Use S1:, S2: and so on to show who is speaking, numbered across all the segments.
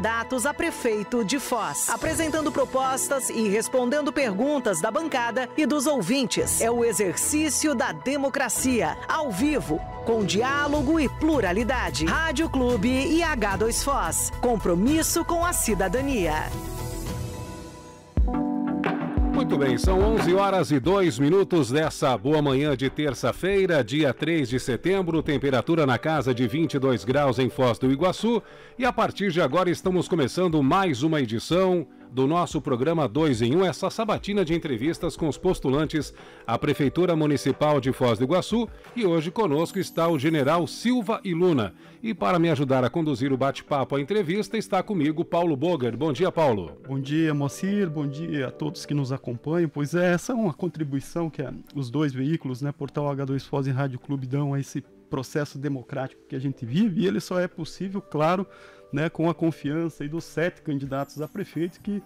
S1: candidatos a prefeito de Foz, apresentando propostas e respondendo perguntas da bancada e dos ouvintes. É o exercício da democracia, ao vivo, com diálogo e pluralidade. Rádio Clube e H2 Foz. Compromisso com a cidadania.
S2: Muito bem, são 11 horas e 2 minutos dessa boa manhã de terça-feira, dia 3 de setembro, temperatura na casa de 22 graus em Foz do Iguaçu, e a partir de agora estamos começando mais uma edição do nosso programa 2 em 1, essa sabatina de entrevistas com os postulantes à Prefeitura Municipal de Foz do Iguaçu, e hoje conosco está o general Silva e Luna. E para me ajudar a conduzir o bate-papo, a entrevista, está comigo Paulo Boger. Bom dia, Paulo.
S3: Bom dia, Moacir, bom dia a todos que nos acompanham. Pois é, essa é uma contribuição que os dois veículos, Portal H2 Foz e Rádio Clube, dão a esse processo democrático que a gente vive, e ele só é possível, claro, com a confiança dos 7 candidatos a prefeito que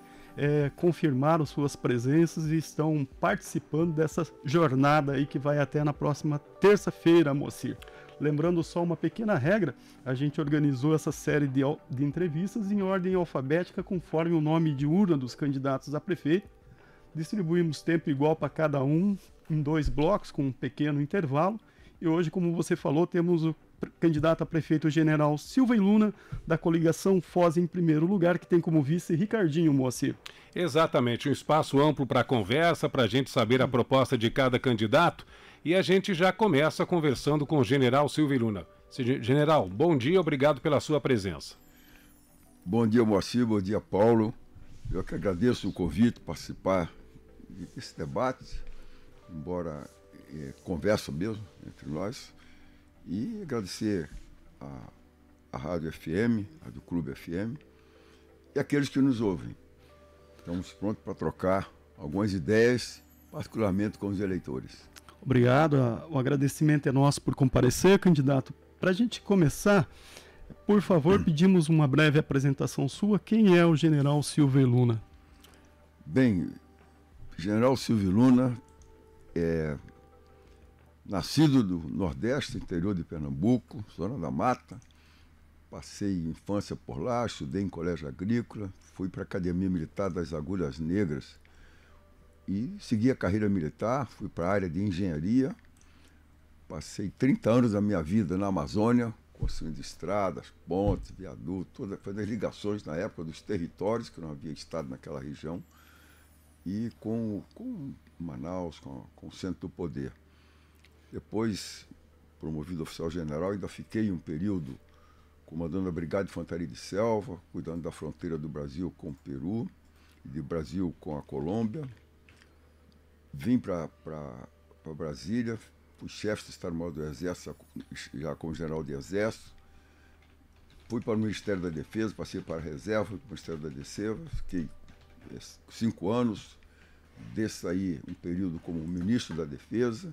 S3: confirmaram suas presenças e estão participando dessa jornada aí que vai até na próxima terça-feira, Moacir. Lembrando só uma pequena regra, a gente organizou essa série de entrevistas em ordem alfabética conforme o nome de urna dos candidatos a prefeito. Distribuímos tempo igual para cada um em 2 blocos com um pequeno intervalo. E hoje, como você falou, temos o candidato a prefeito general Silva e Luna, da coligação Foz em primeiro lugar, que tem como vice Ricardinho, Moacir.
S2: Exatamente, um espaço amplo para conversa, para a gente saber a proposta de cada candidato. E a gente já começa conversando com o general Silva e Luna. General, bom dia, obrigado pela sua presença.
S4: Bom dia, Moacir, bom dia, Paulo. Eu que agradeço o convite, participar desse debate, embora conversa mesmo entre nós, e agradecer a Rádio FM, a do Clube FM, e aqueles que nos ouvem. Estamos prontos para trocar algumas ideias, particularmente com os eleitores.
S3: Obrigado, o agradecimento é nosso por comparecer, candidato. Para a gente começar, por favor, pedimos uma breve apresentação sua. Quem é o general Silva e Luna?
S4: Bem, general Silva e Luna é nascido do Nordeste, interior de Pernambuco, zona da Mata. Passei infância por lá, estudei em colégio agrícola, fui para a Academia Militar das Agulhas Negras e segui a carreira militar, fui para a área de engenharia. Passei 30 anos da minha vida na Amazônia, construindo estradas, pontes, viadutos, fazendo as ligações na época dos territórios, que não havia estado naquela região, e com Manaus, com o centro do poder. Depois, promovido oficial general, ainda fiquei um período comandando a Brigada de Infantaria de Selva, cuidando da fronteira do Brasil com o Peru, e do Brasil com a Colômbia. Vim para Brasília, fui chefe do Estado-Maior do Exército, já como general de Exército. Fui para o Ministério da Defesa, passei para a reserva, fui para o Ministério da Defesa, fiquei 5 anos, desse aí um período como ministro da Defesa.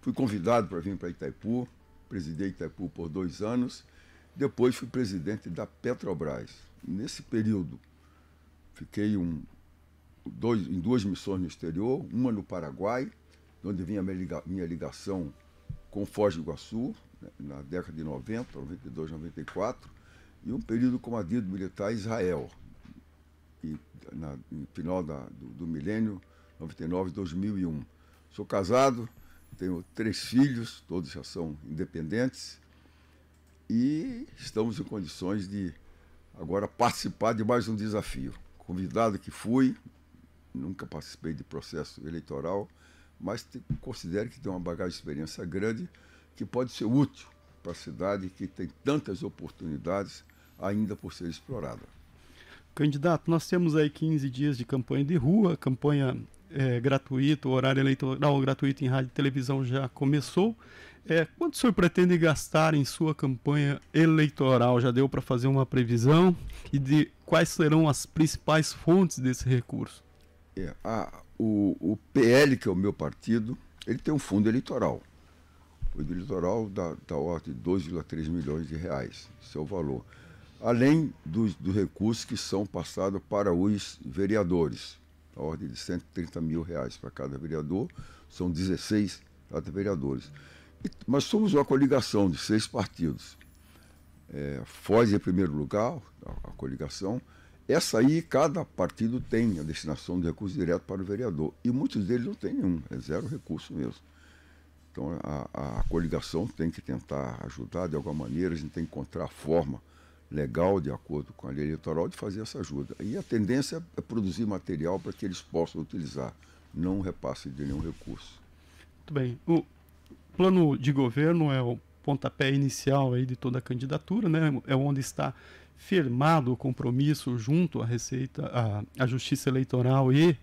S4: Fui convidado para vir para Itaipu, presidei Itaipu por 2 anos, depois fui presidente da Petrobras. Nesse período, fiquei em 2 missões no exterior, uma no Paraguai, onde vinha minha ligação com Foz do Iguaçu, na década de 90, 92, 94, e um período como adido militar em Israel, no final do milênio, 99, 2001. Sou casado, tenho 3 filhos, todos já são independentes, e estamos em condições de agora participar de mais um desafio. Convidado que fui, nunca participei de processo eleitoral, mas considero que tem uma bagagem de experiência grande que pode ser útil para a cidade que tem tantas oportunidades ainda por ser explorada.
S3: Candidato, nós temos aí 15 dias de campanha de rua, campanha gratuita, o horário eleitoral gratuito em rádio e televisão já começou. Quanto o senhor pretende gastar em sua campanha eleitoral? Já deu para fazer uma previsão? E de quais serão as principais fontes desse recurso?
S4: O PL, que é o meu partido, ele tem um fundo eleitoral. O fundo eleitoral da ordem de 2,3 milhões de reais, esse é o valor. Além dos recursos que são passados para os vereadores, a ordem de 130 mil reais para cada vereador, são 16 cada vereadores. Mas somos uma coligação de 6 partidos. Foz em primeiro lugar, a coligação. Essa aí, cada partido tem a destinação de recurso direto para o vereador. E muitos deles não tem nenhum, é zero recurso mesmo. Então, a coligação tem que tentar ajudar de alguma maneira, a gente tem que encontrar a forma legal, de acordo com a lei eleitoral, de fazer essa ajuda. E a tendência é produzir material para que eles possam utilizar, não repasse de nenhum recurso.
S3: Muito bem. O plano de governo é o pontapé inicial aí de toda a candidatura, né? É onde está firmado o compromisso junto à Receita, à Justiça Eleitoral e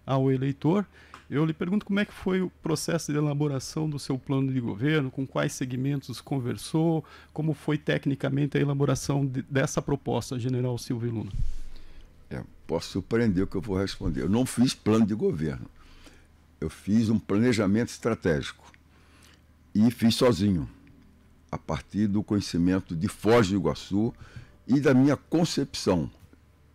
S3: ao eleitor. Eu lhe pergunto como é que foi o processo de elaboração do seu plano de governo, com quais segmentos conversou, como foi tecnicamente a elaboração dessa proposta, General Silvio Luna?
S4: Posso surpreender o que eu vou responder. Eu não fiz plano de governo. Eu fiz um planejamento estratégico e fiz sozinho, a partir do conhecimento de Foz do Iguaçu e da minha concepção.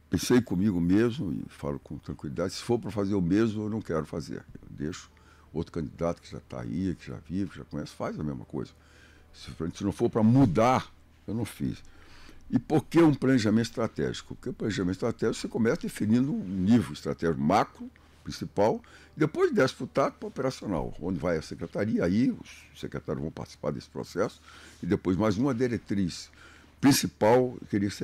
S4: Pensei comigo mesmo e falo com tranquilidade, se for para fazer o mesmo, eu não quero fazer. Eu deixo outro candidato que já está aí, que já vive, que já conhece, faz a mesma coisa. Se não for para mudar, eu não fiz. E por que um planejamento estratégico? Porque o planejamento estratégico você começa definindo um nível estratégico macro, principal, e depois desce para o tato para o operacional, onde vai a secretaria, aí os secretários vão participar desse processo, e depois mais uma diretriz principal,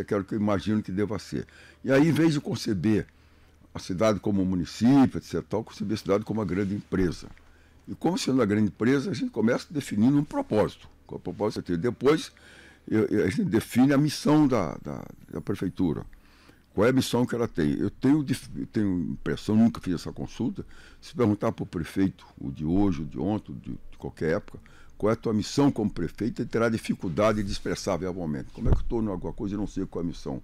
S4: quero que eu imagino que deva ser. E aí, em vez de conceber a cidade como um município, etc., conceber a cidade como uma grande empresa. E como sendo uma grande empresa, a gente começa definindo um propósito. Qual é o propósito? Depois, a gente define a missão da prefeitura. Qual é a missão que ela tem? Eu tenho impressão, nunca fiz essa consulta, se perguntar para o prefeito, o de hoje, o de ontem, de qualquer época, qual é a tua missão como prefeito, ele terá dificuldade de expressar verbalmente. Como é que eu estou em alguma coisa e não sei qual é a missão?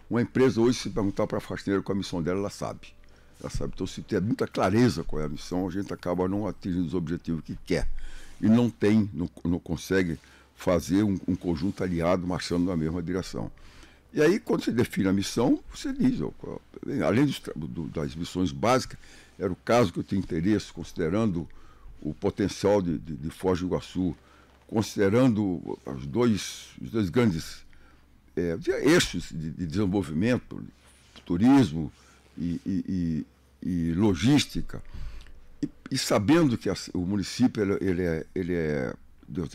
S4: Uma empresa hoje, se perguntar para a faxineira qual é a missão dela, ela sabe. Ela sabe. Então, se tem muita clareza qual é a missão, a gente acaba não atingindo os objetivos que quer. E não consegue fazer um conjunto aliado marchando na mesma direção. E aí, quando você define a missão, você diz, além das missões básicas, era o caso que eu tinha interesse, considerando o potencial de Foz do Iguaçu, considerando os dois grandes eixos de desenvolvimento, turismo e logística, e sabendo que o município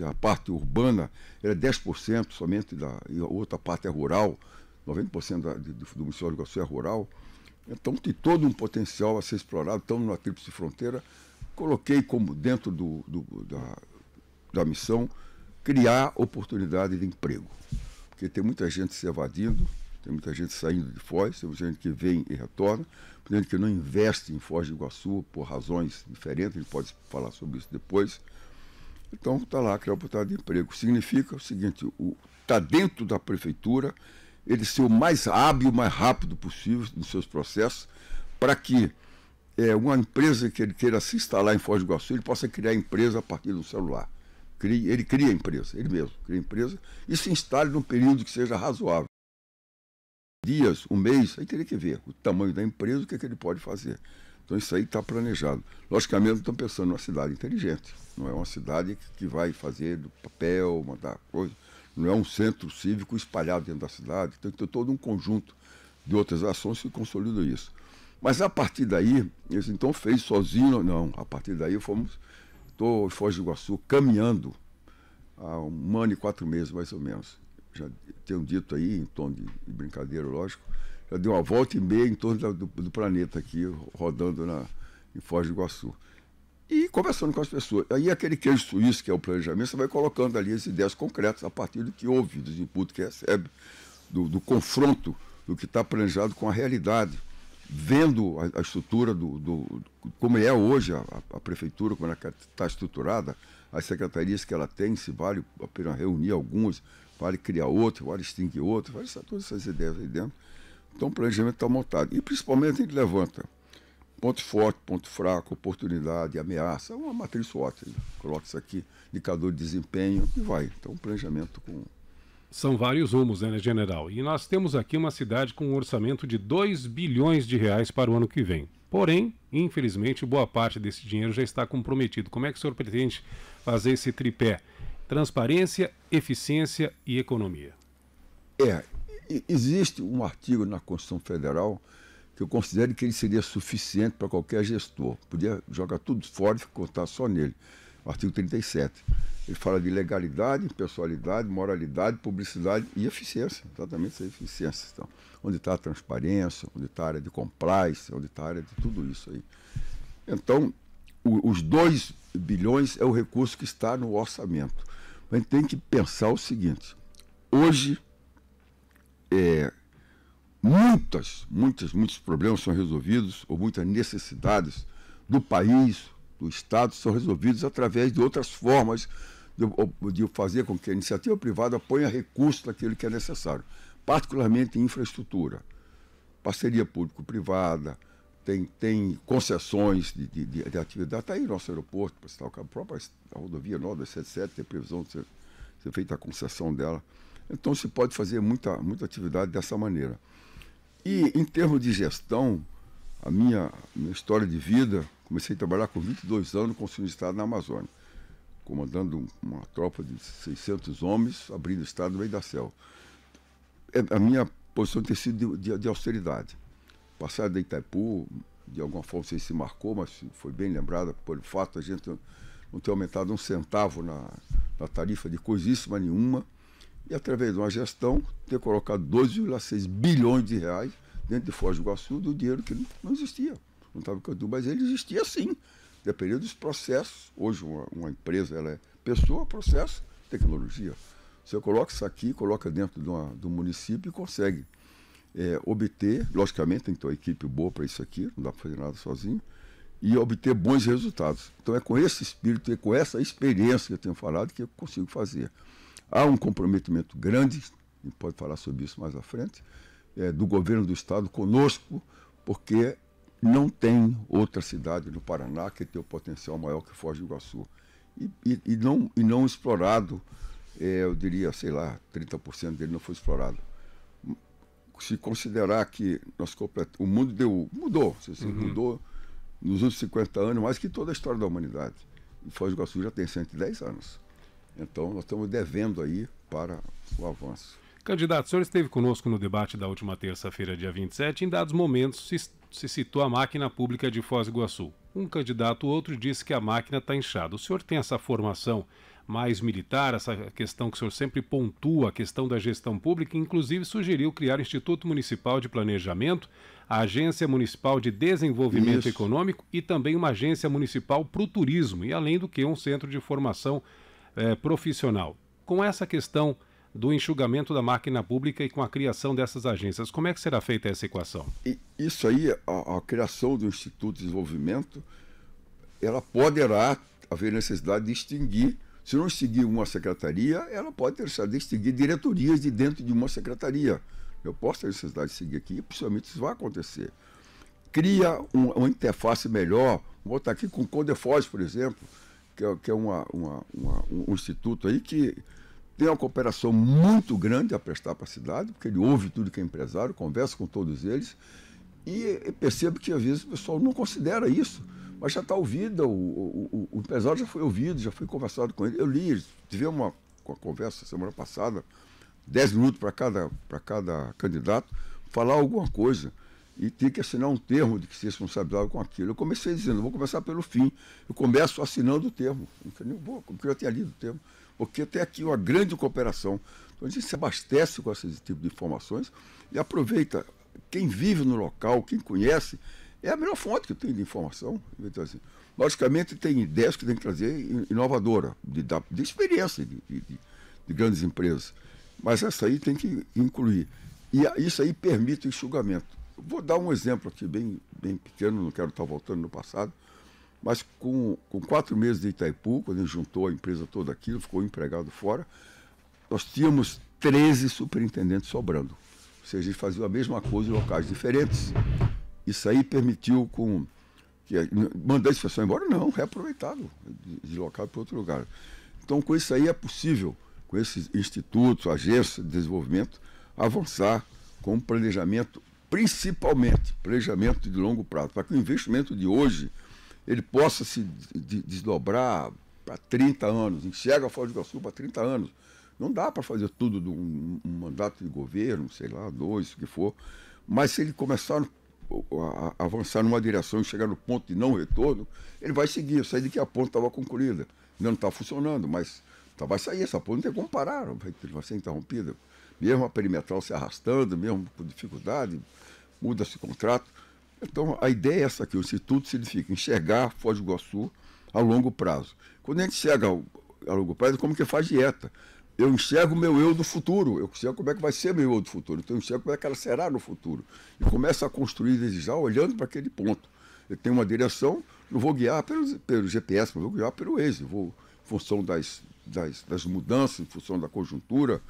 S4: a parte urbana é 10% somente, e a outra parte é rural, 90% do município de Iguaçu é rural, então tem todo um potencial a ser explorado. Estamos numa tríplice fronteira. Coloquei como dentro da missão criar oportunidade de emprego, porque tem muita gente se evadindo, tem muita gente saindo de Foz, tem muita gente que vem e retorna, tem gente que não investe em Foz do Iguaçu por razões diferentes, a gente pode falar sobre isso depois. Então está lá, criar oportunidade de emprego. Significa o seguinte, está dentro da prefeitura, ele ser o mais hábil, o mais rápido possível nos seus processos, para que uma empresa que ele queira se instalar em Foz do Iguaçu, ele possa criar a empresa a partir do celular. Ele cria a empresa, ele mesmo cria a empresa e se instale num período que seja razoável. Dias, um mês, aí teria que ver o tamanho da empresa, o que ele pode fazer. Então isso aí está planejado. Logicamente, estamos pensando numa cidade inteligente, não é uma cidade que vai fazer do papel, mandar coisa, não é um centro cívico espalhado dentro da cidade, tem que ter todo um conjunto de outras ações que consolidam isso. Mas a partir daí, eles então fez sozinho, não, a partir daí estou em Foz do Iguaçu caminhando há 1 ano e 4 meses, mais ou menos. Já tenho dito aí, em tom de brincadeira, lógico, já deu uma volta e meia em torno do planeta aqui, rodando em Foz do Iguaçu. E conversando com as pessoas. Aí aquele queijo suíço, que é o planejamento, você vai colocando ali as ideias concretas a partir do que ouve, dos inputs que recebe, do confronto do que está planejado com a realidade, vendo a estrutura como é hoje a prefeitura, como ela está estruturada, as secretarias que ela tem, se vale apenas reunir algumas, vale criar outro, vale extinguir outro, vale todas essas ideias aí dentro. Então o planejamento está montado. E principalmente a gente levanta ponto forte, ponto fraco, oportunidade, ameaça, uma matriz SWOT. Coloca isso aqui, indicador de desempenho e vai. Então, um planejamento com...
S2: São vários rumos, né, general? E nós temos aqui uma cidade com um orçamento de 2 bilhões de reais para o ano que vem. Porém, infelizmente, boa parte desse dinheiro já está comprometido. Como é que o senhor pretende fazer esse tripé? Transparência, eficiência e economia.
S4: Existe um artigo na Constituição Federal que eu considero que ele seria suficiente para qualquer gestor. Podia jogar tudo fora e contar só nele. O artigo 37. Ele fala de legalidade, impessoalidade, moralidade, publicidade e eficiência. Exatamente essa eficiência. Então, onde está a transparência, onde está a área de compliance, onde está a área de tudo isso aí. Então, os 2 bilhões é o recurso que está no orçamento. A gente tem que pensar o seguinte: hoje, muitos problemas são resolvidos, ou muitas necessidades do país, do Estado, são resolvidos através de outras formas de fazer com que a iniciativa privada ponha recursos naquilo que é necessário, particularmente em infraestrutura, parceria público-privada, tem concessões de atividade. Está aí nosso aeroporto, a própria rodovia Nova 277 tem previsão de ser feita a concessão dela. Então se pode fazer muita atividade dessa maneira. E em termos de gestão, a minha história de vida, comecei a trabalhar com 22 anos com o Conselho de Estado na Amazônia, comandando uma tropa de 600 homens, abrindo o Estado no meio da selva. A minha posição tem sido de austeridade. Passar da Itaipu, de alguma forma, não sei se marcou, mas foi bem lembrada pelo fato de a gente não ter aumentado um centavo na tarifa de coisíssima nenhuma, e através de uma gestão ter colocado 2,6 bilhões de reais dentro de Foz do Iguaçu, do dinheiro que não existia. Não estava em, mas ele existia sim, dependendo dos processos. Hoje uma empresa, ela é pessoa, processo, tecnologia. Você coloca isso aqui, coloca dentro do município e consegue obter, logicamente tem que ter uma equipe boa para isso aqui, não dá para fazer nada sozinho, e obter bons resultados. Então é com esse espírito e com essa experiência que eu tenho falado que eu consigo fazer. Há um comprometimento grande, a gente pode falar sobre isso mais à frente, do governo do Estado conosco, porque não tem outra cidade no Paraná que tenha o potencial maior que Foz do Iguaçu. E não explorado, eu diria, sei lá, 30% dele não foi explorado. Se considerar que o mundo mudou nos últimos 50 anos, mais que toda a história da humanidade. E Foz do Iguaçu já tem 110 anos. Então, nós estamos devendo aí para o avanço.
S2: Candidato, o senhor esteve conosco no debate da última terça-feira, dia 27. Em dados momentos, se citou a máquina pública de Foz do Iguaçu. Um candidato, outro, disse que a máquina está inchada. O senhor tem essa formação mais militar, essa questão que o senhor sempre pontua, a questão da gestão pública, inclusive sugeriu criar o Instituto Municipal de Planejamento, a Agência Municipal de Desenvolvimento Econômico e também uma agência municipal para o turismo, e além do que um centro de formação profissional. Com essa questão do enxugamento da máquina pública e com a criação dessas agências, como é que será feita essa equação?
S4: Isso aí, a criação do Instituto de Desenvolvimento, ela poderá haver necessidade de extinguir. Se não extinguir uma secretaria, ela pode ter necessidade de extinguir diretorias de dentro de uma secretaria. Eu posso ter necessidade de seguir aqui, e possivelmente isso vai acontecer. Cria uma interface melhor, vou botar aqui com o Codefós, por exemplo, que é um instituto aí que tem uma cooperação muito grande a prestar para a cidade, porque ele ouve tudo que é empresário, conversa com todos eles, e percebe que às vezes o pessoal não considera isso, mas já está ouvido, o empresário já foi ouvido, já foi conversado com ele. Eu li, tivemos uma conversa semana passada, 10 minutos para cada candidato, falar alguma coisa. E tinha que assinar um termo de que se responsabilizava com aquilo. Eu comecei dizendo, vou começar pelo fim. Eu começo assinando o termo. Porque eu já tinha lido o termo. Porque tem aqui uma grande cooperação. Então a gente se abastece com esse tipo de informações e aproveita. Quem vive no local, quem conhece, é a melhor fonte que eu tenho de informação. Então, assim, logicamente tem ideias que tem que trazer inovadora, de experiência de grandes empresas. Mas essa aí tem que incluir. E isso aí permite o enxugamento. Vou dar um exemplo aqui bem pequeno, não quero estar voltando no passado, mas com 4 meses de Itaipu, quando a gente juntou a empresa toda aquilo, ficou empregado fora, nós tínhamos 13 superintendentes sobrando. Ou seja, eles faziam a mesma coisa em locais diferentes. Isso aí permitiu mandar esse pessoal embora? Não, reaproveitado, deslocado para outro lugar. Então, com isso aí é possível, com esses institutos, agências de desenvolvimento, avançar com um planejamento, principalmente planejamento de longo prazo, para que o investimento de hoje ele possa se desdobrar para 30 anos, enxerga a Foz do Iguaçu para 30 anos. Não dá para fazer tudo de um mandato de governo, sei lá, 2, o que for. Mas se ele começar a avançar numa direção e chegar no ponto de não retorno, ele vai seguir. Sair de que a ponte estava concluída. Ainda não está funcionando, mas vai sair. Essa ponte não tem como parar, vai ser interrompida. Mesmo a perimetral se arrastando, mesmo com dificuldade, muda-se o contrato. Então, a ideia é essa aqui. O Instituto significa enxergar Foz do Iguaçu a longo prazo. Quando a gente enxerga a longo prazo, é como que faz dieta. Eu enxergo o meu eu do futuro, eu enxergo como é que vai ser meu eu do futuro, então eu enxergo como é que ela será no futuro. E começo a construir desde já olhando para aquele ponto. Eu tenho uma direção, não vou guiar pelo GPS, mas vou guiar pelo Waze, vou em função das mudanças, em função da conjuntura,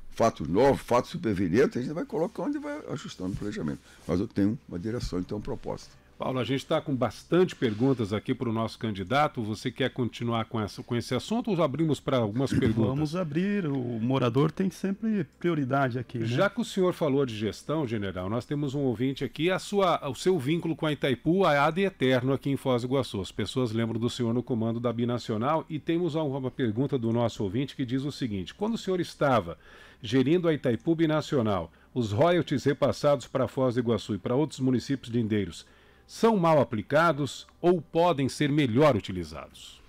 S4: fatos novos, fatos supervenientes, a gente vai colocando e vai ajustando o planejamento. Mas eu tenho uma direção e tenho uma proposta.
S2: Paulo, a gente está com bastante perguntas aqui para o nosso candidato. Você quer continuar com esse assunto ou abrimos para algumas perguntas?
S3: Vamos abrir. O morador tem sempre prioridade aqui, né?
S2: Já que o senhor falou de gestão, general, nós temos um ouvinte aqui. O seu vínculo com a Itaipu é ad eterno aqui em Foz do Iguaçu. As pessoas lembram do senhor no comando da Binacional. E temos uma pergunta do nosso ouvinte que diz o seguinte: quando o senhor estava gerindo a Itaipu Binacional, os royalties repassados para Foz do Iguaçu e para outros municípios lindeiros são mal aplicados ou podem ser melhor utilizados?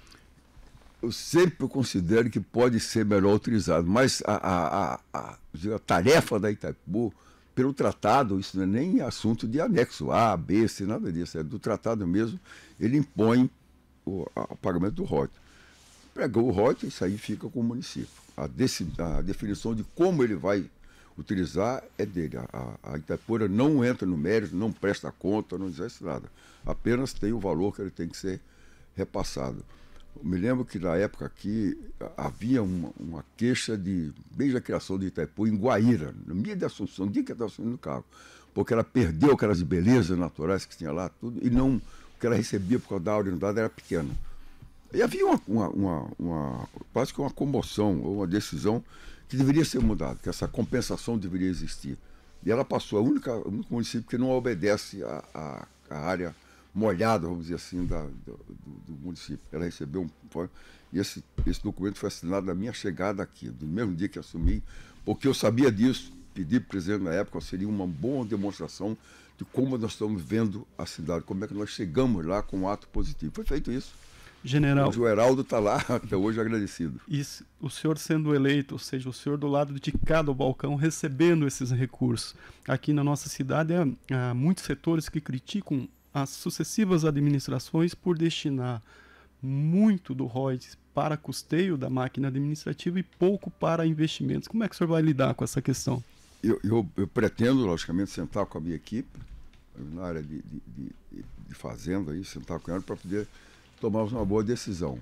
S4: Eu sempre considero que pode ser melhor utilizado, mas a tarefa da Itaipu, pelo tratado, isso não é nem assunto de anexo A, B, C, nada disso, é do tratado mesmo, ele impõe o pagamento do royalties. Pegou o royalties, isso aí fica com o município. A definição de como ele vai utilizar é dele. A Itaipu não entra no mérito, não presta conta, não diz nada. Apenas tem o valor que ele tem que ser repassado. Eu me lembro que na época aqui havia uma queixa desde a criação de Itaipu em Guaíra, no dia de Assunção, no dia que ela estava assumindo o cargo, porque ela perdeu aquelas belezas naturais que tinha lá, tudo, e não, o que ela recebia por causa da área inundada era pequena. E havia quase que uma comoção, ou uma decisão que deveria ser mudada, que essa compensação deveria existir. E ela passou, o único município que não obedece à área molhada, vamos dizer assim, do município. Ela recebeu e esse documento foi assinado na minha chegada aqui, do mesmo dia que assumi, porque eu sabia disso, pedi para o presidente na época, seria uma boa demonstração de como nós estamos vendo a cidade, como é que nós chegamos lá com um ato positivo. Foi feito isso.
S3: General,
S4: o Geraldo está lá até hoje agradecido.
S3: E o senhor sendo eleito, ou seja, o senhor do lado de cada balcão recebendo esses recursos. Aqui na nossa cidade há muitos setores que criticam as sucessivas administrações por destinar muito do royalties para custeio da máquina administrativa e pouco para investimentos. Como é que o senhor vai lidar com essa questão?
S4: Eu pretendo, logicamente, sentar com a minha equipe, na área de fazenda, aí, sentar com ela para poder tomarmos uma boa decisão.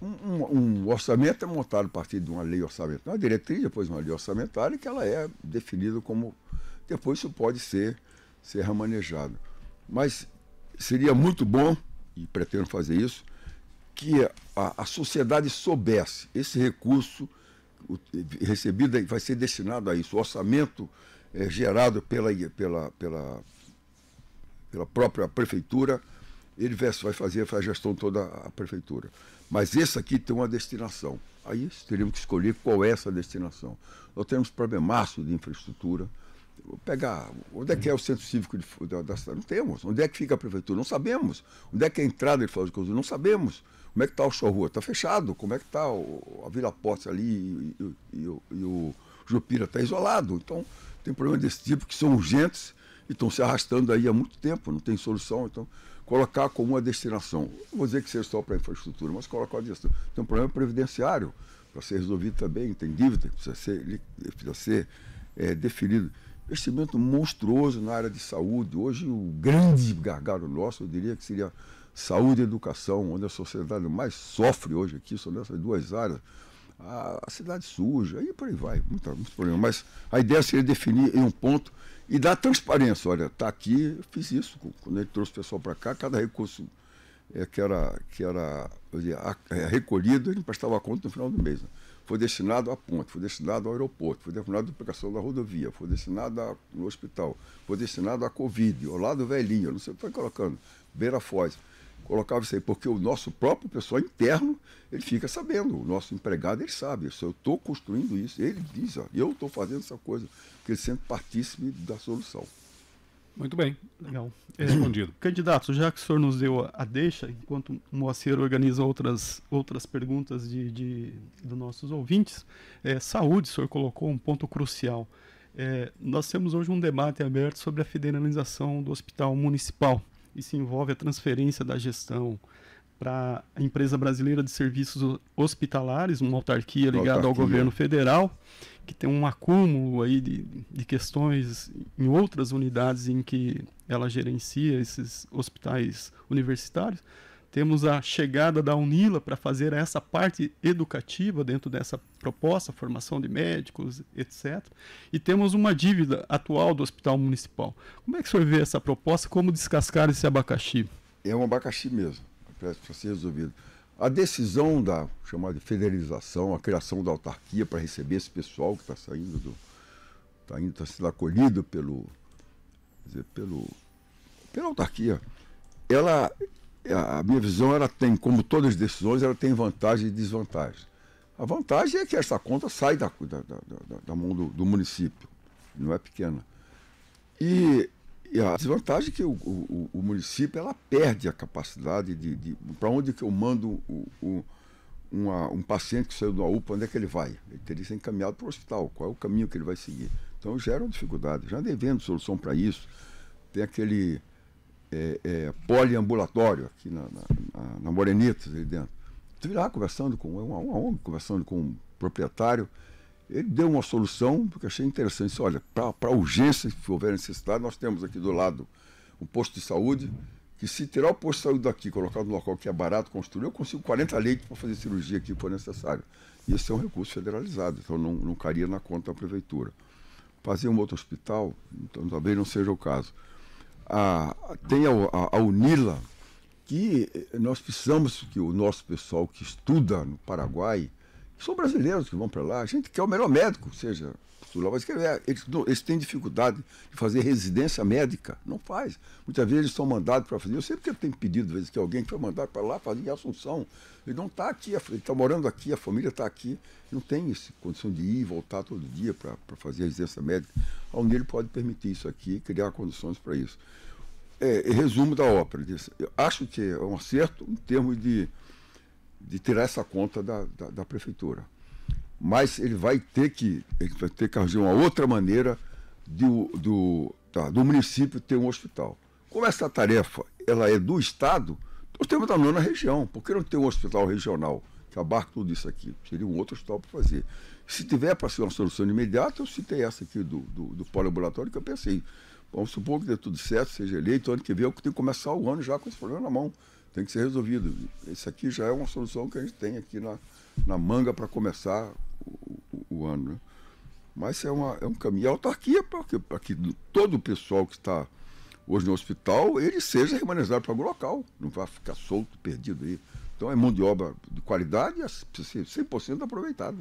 S4: Um orçamento é montado a partir de uma lei orçamentária, uma diretriz, depois uma lei orçamentária, que ela é definida como... Depois isso pode ser remanejado. Mas seria muito bom, e pretendo fazer isso, que a sociedade soubesse esse recurso recebido vai ser destinado a isso. O orçamento gerado pela própria prefeitura, ele vai fazer a gestão toda a prefeitura. Mas esse aqui tem uma destinação. Aí teríamos que escolher qual é essa destinação. Nós temos problemaço de infraestrutura. Vou pegar, onde é que é o centro cívico da cidade? Não temos. Onde é que fica a prefeitura? Não sabemos. Onde é que é a entrada de Foz do Iguaçu? Não sabemos. Como é que está o Show Rua? Está fechado. Como é que está a Vila Portes ali e o Jupira? Está isolado. Então, tem problemas desse tipo que são urgentes e estão se arrastando aí há muito tempo. Não tem solução. Então, colocar como uma destinação. Não vou dizer que seja só para a infraestrutura, mas colocar uma destinação. Tem um problema previdenciário para ser resolvido também. Tem dívida que precisa ser definido. Investimento monstruoso na área de saúde. Hoje, o grande gargalo nosso, eu diria que seria saúde e educação, onde a sociedade mais sofre hoje aqui, são nessas duas áreas. A cidade suja, aí por aí vai, muito problema. Mas a ideia seria definir em um ponto e dar transparência. Olha, está aqui, eu fiz isso, quando ele trouxe o pessoal para cá, cada recurso que era recolhido, ele prestava conta no final do mês. Né? Foi destinado à ponte, foi destinado ao aeroporto, foi destinado à duplicação da rodovia, foi destinado no hospital, foi destinado à Covid, ao lado velhinho, não sei o que foi colocando, Beira Foz. colocava isso aí, porque o nosso próprio pessoal interno, ele fica sabendo, o nosso empregado, ele sabe, eu estou construindo isso, ele diz, ó, eu estou fazendo essa coisa, porque ele sempre partícipe da solução.
S2: Muito bem.
S3: Legal.
S2: Respondido.
S3: Candidato, já que o senhor nos deu a deixa, enquanto o Moacir organiza outras perguntas dos nossos ouvintes, saúde, o senhor colocou um ponto crucial. Nós temos hoje um debate aberto sobre a federalização do hospital municipal. Isso envolve a transferência da gestão para a Empresa Brasileira de Serviços Hospitalares, uma autarquia ligada ao governo federal, que tem um acúmulo aí de questões em outras unidades em que ela gerencia esses hospitais universitários. Temos a chegada da UNILA para fazer essa parte educativa dentro dessa proposta, formação de médicos, etc. E temos uma dívida atual do Hospital Municipal. Como é que o senhor vê essa proposta? Como descascar esse abacaxi?
S4: É um abacaxi mesmo, para ser resolvido. A decisão da chamada de federalização, a criação da autarquia para receber esse pessoal que está sendo acolhido pela autarquia, a minha visão, ela tem, como todas as decisões, ela tem vantagens e desvantagens. A vantagem é que essa conta sai da mão do município, não é pequena. E a desvantagem é que o município, ela perde a capacidade para onde que eu mando um paciente que saiu da UPA, onde é que ele vai? Ele teria que ser encaminhado para o hospital, qual é o caminho que ele vai seguir? Então gera uma dificuldade, já andei vendo solução para isso. Tem aquele poliambulatório aqui na Morenitas, ali dentro. Estive lá conversando com uma ONG, conversando com um proprietário. Ele deu uma solução, porque achei interessante. Disse, olha, para urgência, se houver necessidade, nós temos aqui do lado um posto de saúde, que se tirar o posto de saúde daqui, colocar no local que é barato construir, eu consigo 40 leitos para fazer cirurgia aqui, se for necessário. E esse é um recurso federalizado, então não cairia na conta da prefeitura. Fazer um outro hospital, então talvez não seja o caso. Tem a UNILA, que nós precisamos que o nosso pessoal que estuda no Paraguai, que são brasileiros que vão para lá, a gente quer o melhor médico, seja, mas eles têm dificuldade de fazer residência médica, não faz. Muitas vezes eles são mandados para fazer, eu sei porque eu tenho pedido, às vezes, que alguém foi mandado para lá fazer em Assunção, ele não está aqui, ele está morando aqui, a família está aqui, não tem condição de ir e voltar todo dia para fazer residência médica. A Unil pode permitir isso aqui, criar condições para isso. Resumo da ópera. Eu acho que é um acerto em termos de tirar essa conta da prefeitura. Mas ele vai ter que arranjar uma outra maneira do município ter um hospital. Como essa tarefa ela é do Estado, nós temos da 9ª região. Por que não ter um hospital regional que abarca tudo isso aqui? Seria um outro hospital para fazer. Se tiver para ser uma solução imediata, eu citei essa aqui do poliambulatório que eu pensei. Vamos supor que dê tudo certo, seja eleito, ano que vem eu tenho que começar o ano já com esse problema na mão. Tem que ser resolvido. Isso aqui já é uma solução que a gente tem aqui na manga para começar o ano. Né? Mas é um caminho. E a autarquia, para que todo o pessoal que está hoje no hospital, ele seja remanejado para algum local. Não vai ficar solto, perdido aí. Então é mão de obra de qualidade, precisa ser 100% aproveitada.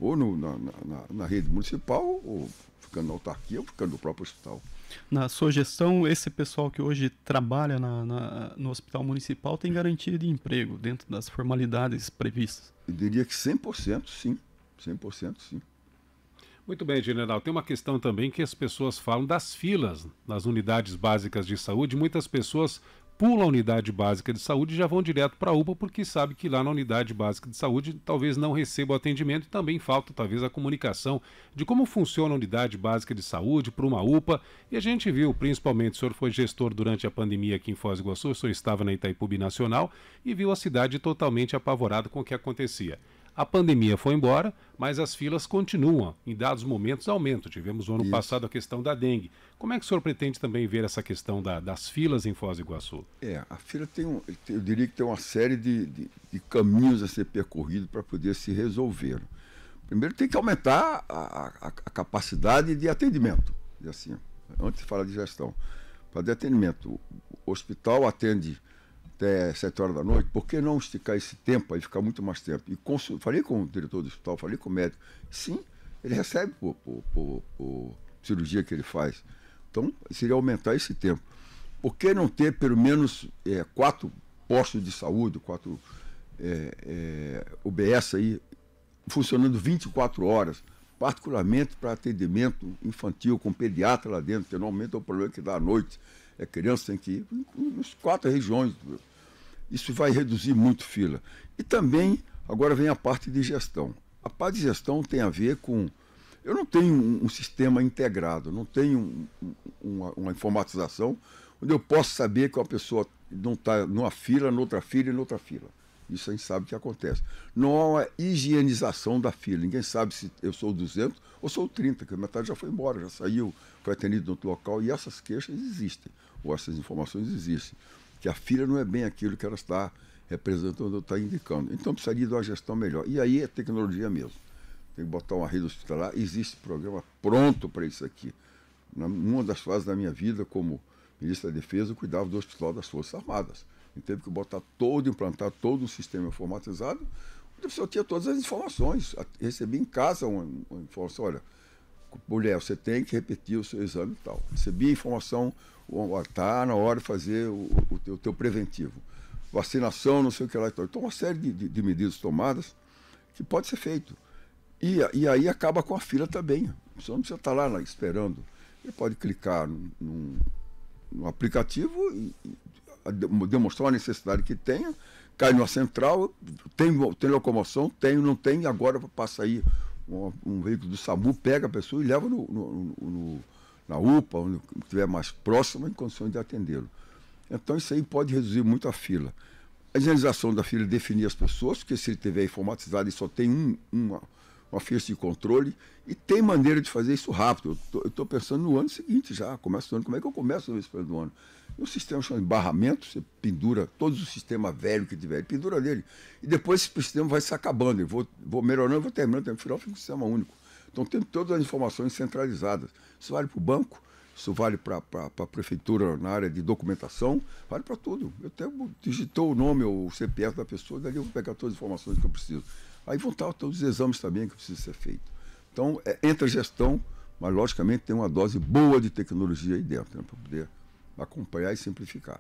S4: Ou na rede municipal, ou ficando na autarquia, ou ficando no próprio hospital.
S3: Na sua gestão, esse pessoal que hoje trabalha no hospital municipal tem garantia de emprego dentro das formalidades previstas?
S4: Eu diria que 100% sim. 100% sim.
S2: Muito bem, general. Tem uma questão também que as pessoas falam das filas nas unidades básicas de saúde. Muitas pessoas pulam a unidade básica de saúde e já vão direto para a UPA porque sabe que lá na unidade básica de saúde talvez não receba o atendimento e também falta talvez a comunicação de como funciona a unidade básica de saúde para uma UPA. E a gente viu, principalmente, o senhor foi gestor durante a pandemia aqui em Foz do Iguaçu, o senhor estava na Itaipu Binacional e viu a cidade totalmente apavorada com o que acontecia. A pandemia foi embora, mas as filas continuam. Em dados momentos aumentam. Tivemos no ano passado a questão da dengue. Como é que o senhor pretende também ver essa questão das filas em Foz do Iguaçu?
S4: A fila eu diria que tem uma série de caminhos a ser percorridos para poder se resolver. Primeiro tem que aumentar a capacidade de atendimento. Assim, antes de falar de gestão. Para de atendimento, o hospital atende até 7 horas da noite, por que não esticar esse tempo, aí ficar muito mais tempo? E falei com o diretor do hospital, falei com o médico. Sim, ele recebe por cirurgia que ele faz. Então, seria aumentar esse tempo. Por que não ter pelo menos 4 postos de saúde, 4 UBS aí, funcionando 24 horas, particularmente para atendimento infantil, com pediatra lá dentro, que normalmente é o problema que dá à noite. Criança tem que ir nas 4 regiões. Isso vai reduzir muito fila. E também, agora vem a parte de gestão. A parte de gestão tem a ver com... Eu não tenho um sistema integrado, não tenho uma informatização onde eu posso saber que uma pessoa não está numa fila, noutra fila e noutra fila. Isso a gente sabe que acontece. Não há uma higienização da fila. Ninguém sabe se eu sou o 200 ou sou o 30, que a metade já foi embora, já saiu, foi atendido em outro local. E essas queixas existem, ou essas informações existem. Que a fila não é bem aquilo que ela está representando ou está indicando. Então precisaria de uma gestão melhor. E aí é tecnologia mesmo. Tem que botar uma rede hospitalar. Existe programa pronto para isso aqui. Numa das fases da minha vida, como ministro da Defesa, eu cuidava do Hospital das Forças Armadas. E teve que implantar todo um sistema informatizado, onde a pessoa tinha todas as informações. Recebi em casa uma informação, olha, mulher, você tem que repetir o seu exame e tal. Recebi a informação, está na hora de fazer o teu preventivo. Vacinação, não sei o que lá e tal. Então, uma série de medidas tomadas que pode ser feito. E aí acaba com a fila também. A pessoa não precisa estar lá esperando. Ele pode clicar no aplicativo e demonstrar a necessidade que tenha, cai numa central, tem locomoção, não tem, agora passa aí um veículo do SAMU, pega a pessoa e leva na UPA, onde estiver mais próximo, em condições de atendê-lo. Então isso aí pode reduzir muito a fila. A higienização da fila é definir as pessoas, porque se ele tiver informatizado e só tem uma ficha de controle, e tem maneira de fazer isso rápido. Eu estou pensando no ano seguinte já, começo do ano. Como é que eu começo no ano do ano? O sistema chama de barramento, você pendura todo o sistema velho que tiver, pendura nele. E depois esse sistema vai se acabando. Eu vou melhorando, vou terminando, no final fica um sistema único. Então tem todas as informações centralizadas. Isso vale para o banco, isso vale para a prefeitura na área de documentação, vale para tudo. Eu até digitou o nome ou o CPF da pessoa, dali eu vou pegar todas as informações que eu preciso. Aí vão estar todos os exames também que precisam ser feitos. Então, entra a gestão, mas logicamente tem uma dose boa de tecnologia aí dentro, né, para poder acompanhar e simplificar.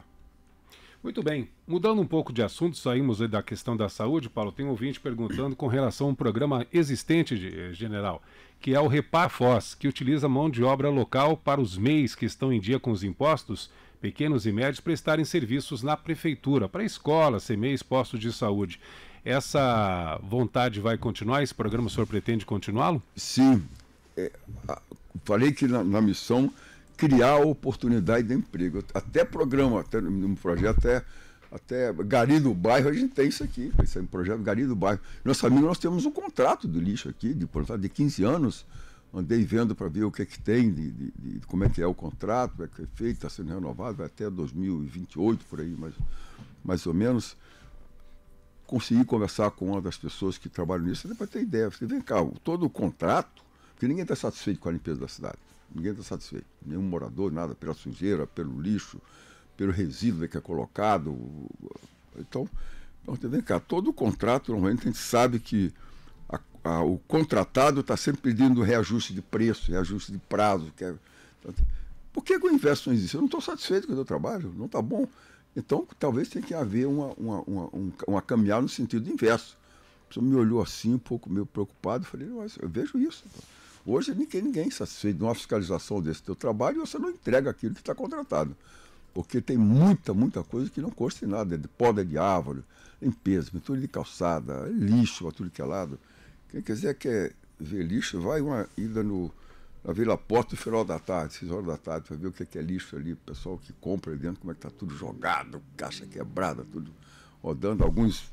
S2: Muito bem. Mudando um pouco de assunto, saímos da questão da saúde, Paulo. Tem um ouvinte perguntando com relação a um programa existente, general, que é o Repar Foz, que utiliza mão de obra local para os MEIs que estão em dia com os impostos, pequenos e médios, prestarem serviços na prefeitura, para escolas, CMEIs, postos de saúde. Essa vontade vai continuar? Esse programa o senhor pretende continuá-lo?
S4: Sim. Falei que na missão criar oportunidade de emprego. Até programa, até no projeto, até Gari do Bairro, a gente tem isso aqui. Esse é um projeto Gari do Bairro. Nosso amigo, nós temos um contrato do lixo aqui, de 15 anos. Andei vendo para ver o que é que tem, de como é que é o contrato, como é que é feito, está sendo renovado, vai até 2028, por aí, mais ou menos. Consegui conversar com uma das pessoas que trabalham nisso, até para ter ideia. Falei, vem cá, todo o contrato, porque ninguém está satisfeito com a limpeza da cidade. Ninguém está satisfeito. Nenhum morador, nada, pela sujeira, pelo lixo, pelo resíduo que é colocado. Então, vem cá, todo o contrato, normalmente a gente sabe que o contratado está sempre pedindo reajuste de preço, reajuste de prazo. Por que o inverso não existe? Eu não estou satisfeito com o meu trabalho, não está bom. Então, talvez tenha que haver uma caminhada no sentido inverso. A pessoa me olhou assim, um pouco meio preocupado, falei, eu vejo isso. Hoje ninguém é satisfeito de uma fiscalização desse teu trabalho e você não entrega aquilo que está contratado. Porque tem muita coisa que não custa em nada, de poda de árvore, limpeza, pintura de calçada, lixo, tudo que é lado. Quem quiser quer ver lixo, vai uma ida na Vila Porta, no final da tarde, 6 horas da tarde, para ver o que é lixo ali, o pessoal que compra ali dentro, como é que está tudo jogado, caixa quebrada, tudo rodando. Algumas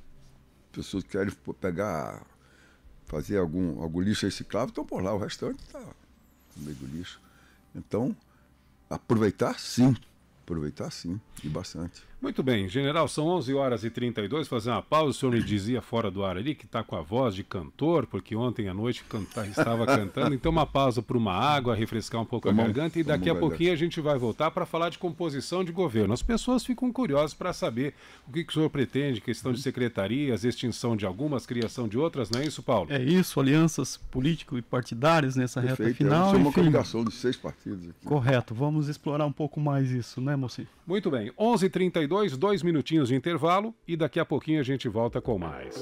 S4: pessoas que querem fazer algum lixo reciclável, estão por lá, o restante está no meio do lixo. Então, aproveitar sim, e bastante.
S2: Muito bem, general, são 11h32, fazer uma pausa. O senhor me dizia fora do ar ali que está com a voz de cantor, porque ontem à noite estava cantando, então uma pausa para uma água, refrescar um pouco a garganta e daqui a pouquinho a gente vai voltar para falar de composição de governo. As pessoas ficam curiosas para saber o que o senhor pretende, questão de secretarias, extinção de algumas, criação de outras, não é isso, Paulo?
S3: É isso, alianças político e partidárias nessa
S4: Perfeito,
S3: reta final.
S4: É uma coligação de 6 partidos aqui.
S3: Correto, vamos explorar um pouco mais isso, né, mocinho?
S2: Muito bem, 11h32. 8h52, 2 minutinhos de intervalo e daqui a pouquinho a gente volta com mais.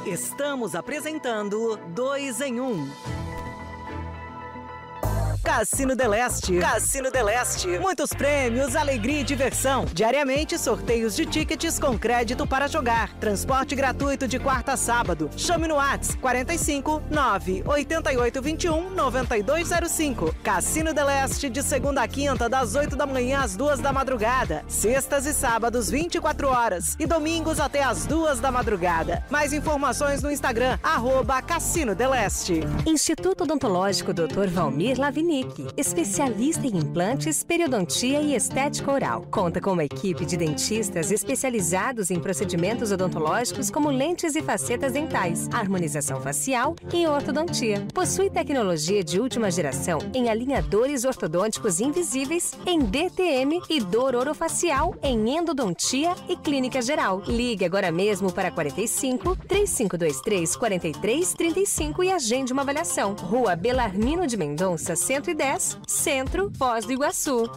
S1: Estamos apresentando 2 em 1. Cassino Del Este. Cassino Del Este. Muitos prêmios, alegria e diversão. Diariamente, sorteios de tickets com crédito para jogar. Transporte gratuito de quarta a sábado. Chame no WhatsApp 45 988 21 9205. Cassino Del Este, de segunda a quinta, das 8 da manhã às 2 da madrugada. Sextas e sábados, 24 horas. E domingos até às 2 da madrugada. Mais informações no Instagram, @Cassino Del Este.
S5: Instituto Odontológico Dr. Valmir Lavinic, especialista em implantes, periodontia e estética oral. Conta com uma equipe de dentistas especializados em procedimentos odontológicos como lentes e facetas dentais, harmonização facial e ortodontia. Possui tecnologia de última geração em alinhadores ortodônticos invisíveis, em DTM e dor orofacial, em endodontia e clínica geral. Ligue agora mesmo para 45 3523 4335 e agende uma avaliação. Rua Belarmino de Mendonça, 110, Centro, Foz do Iguaçu.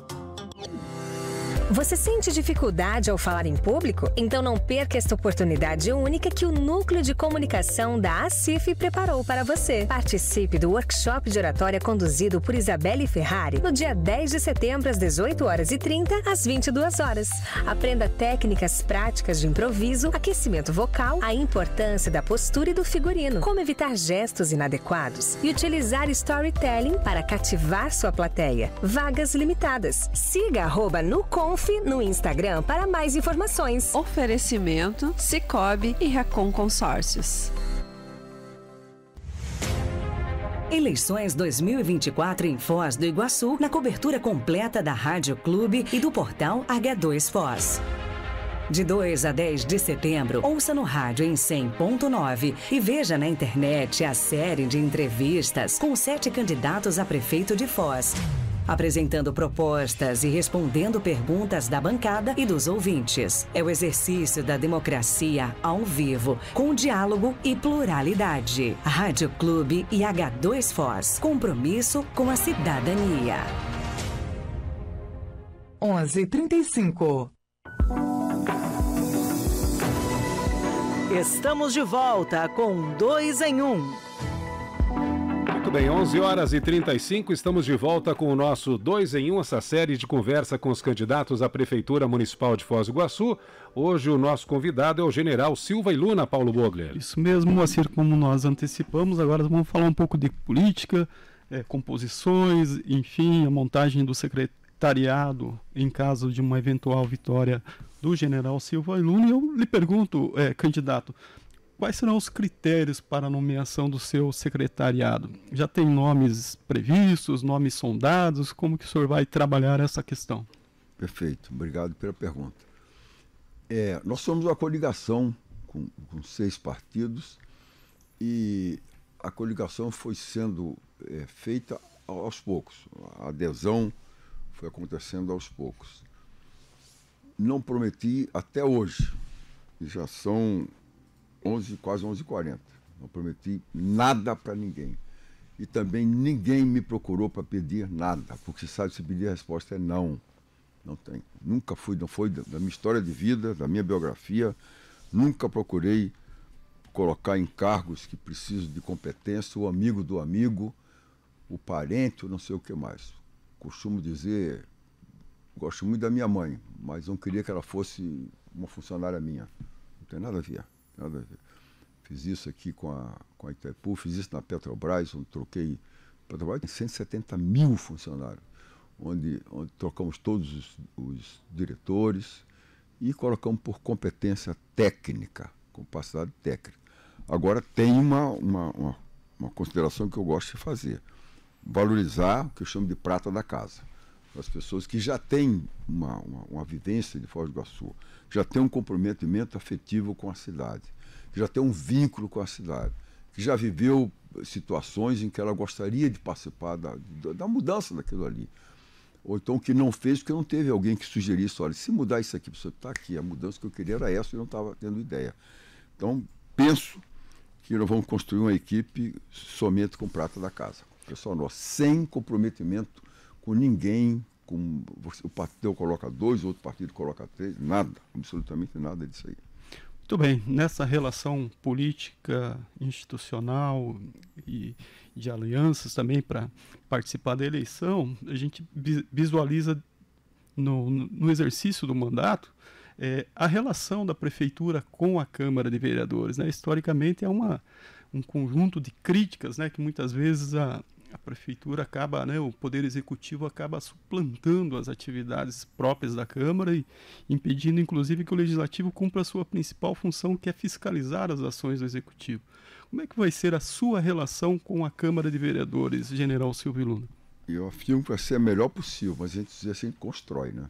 S5: Você sente dificuldade ao falar em público? Então não perca esta oportunidade única que o Núcleo de Comunicação da ACIF preparou para você. Participe do workshop de oratória conduzido por Isabelle Ferrari no dia 10 de setembro, às 18h30, às 22h. Aprenda técnicas práticas de improviso, aquecimento vocal, a importância da postura e do figurino, como evitar gestos inadequados e utilizar storytelling para cativar sua plateia. Vagas limitadas. Siga @nuconf no Instagram para mais informações.
S6: Oferecimento Sicoob e Racon Consórcios.
S7: Eleições 2024 em Foz do Iguaçu, na cobertura completa da Rádio Clube e do portal H2 Foz. De 2 a 10 de setembro, ouça no rádio em 100.9 e veja na internet a série de entrevistas com 7 candidatos a prefeito de Foz, apresentando propostas e respondendo perguntas da bancada e dos ouvintes. É o exercício da democracia ao vivo, com diálogo e pluralidade. Rádio Clube e H2 Foz. Compromisso com a cidadania.
S1: 11h35. Estamos de volta com 2 em 1.
S2: Muito bem, 11h35, estamos de volta com o nosso 2 em 1, essa série de conversa com os candidatos à Prefeitura Municipal de Foz do Iguaçu. Hoje o nosso convidado é o general Silva e Luna, Paulo Bogler.
S3: Isso mesmo, Moacir, como nós antecipamos, agora vamos falar um pouco de política, composições, enfim, a montagem do secretariado em caso de uma eventual vitória do general Silva e Luna. E eu lhe pergunto, candidato, quais serão os critérios para a nomeação do seu secretariado? Já tem nomes previstos, nomes sondados? Como que o senhor vai trabalhar essa questão?
S4: Perfeito, obrigado pela pergunta. Nós somos uma coligação com 6 partidos e a coligação foi sendo feita aos poucos. A adesão foi acontecendo aos poucos. Não prometi até hoje, já são quase 11h40. Não prometi nada para ninguém. E também ninguém me procurou para pedir nada, porque sabe, se pedir a resposta é não. Não tem. Nunca fui, não foi da minha história de vida, da minha biografia, nunca procurei colocar em cargos que precisam de competência o amigo do amigo, o parente, ou não sei o que mais. Costumo dizer, gosto muito da minha mãe, mas não queria que ela fosse uma funcionária minha. Não tem nada a ver. Nada a ver. Fiz isso aqui com a Itaipu, fiz isso na Petrobras, onde troquei. A Petrobras tem 170 mil funcionários, onde trocamos todos os diretores e colocamos por competência técnica, capacidade técnica. Agora tem uma consideração que eu gosto de fazer: valorizar o que eu chamo de prata da casa. As pessoas que já têm uma vivência de Foz do Iguaçu, já têm um comprometimento afetivo com a cidade, que já tem um vínculo com a cidade, que já viveu situações em que ela gostaria de participar da mudança daquilo ali. Ou então que não fez porque não teve alguém que sugerisse, olha, se mudar isso aqui, você está aqui, a mudança que eu queria era essa e eu não estava tendo ideia. Então, penso que nós vamos construir uma equipe somente com prata da casa. Pessoal nosso, sem comprometimento com ninguém o partido coloca 2, o outro partido coloca 3, nada, absolutamente nada disso aí.
S3: Muito bem, nessa relação política, institucional e de alianças também para participar da eleição, a gente visualiza no exercício do mandato a relação da prefeitura com a Câmara de Vereadores, né? Historicamente é um conjunto de críticas, né, que muitas vezes a prefeitura acaba, né, o Poder Executivo acaba suplantando as atividades próprias da Câmara e impedindo, inclusive, que o Legislativo cumpra a sua principal função, que é fiscalizar as ações do Executivo. Como é que vai ser a sua relação com a Câmara de Vereadores, General Silvio Luna? Eu
S4: afirmo que vai ser a melhor possível, mas a gente diz assim, a gente constrói, né?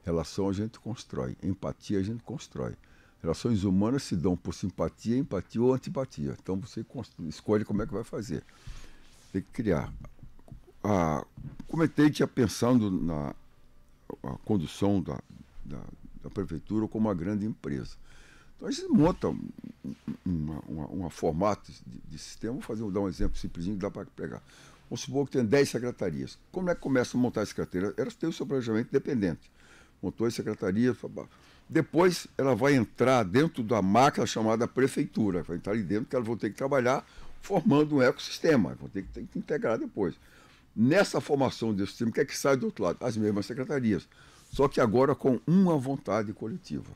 S4: Relação a gente constrói, empatia a gente constrói. Relações humanas se dão por simpatia, empatia ou antipatia. Então você escolhe como é que vai fazer. Tem que criar. Comentei que ia pensando na condução da prefeitura como uma grande empresa. Então a gente monta um formato de sistema. Vou dar um exemplo simplesinho que dá para pegar. Vamos supor que tem 10 secretarias. Como é que começa a montar a secretaria? Elas têm o seu planejamento independente. Montou as secretarias. Depois ela vai entrar dentro da máquina chamada prefeitura. Vai entrar ali dentro que elas vão ter que trabalhar formando um ecossistema. Vão ter que integrar depois. Nessa formação desse sistema, o que é que sai do outro lado? As mesmas secretarias. Só que agora com uma vontade coletiva.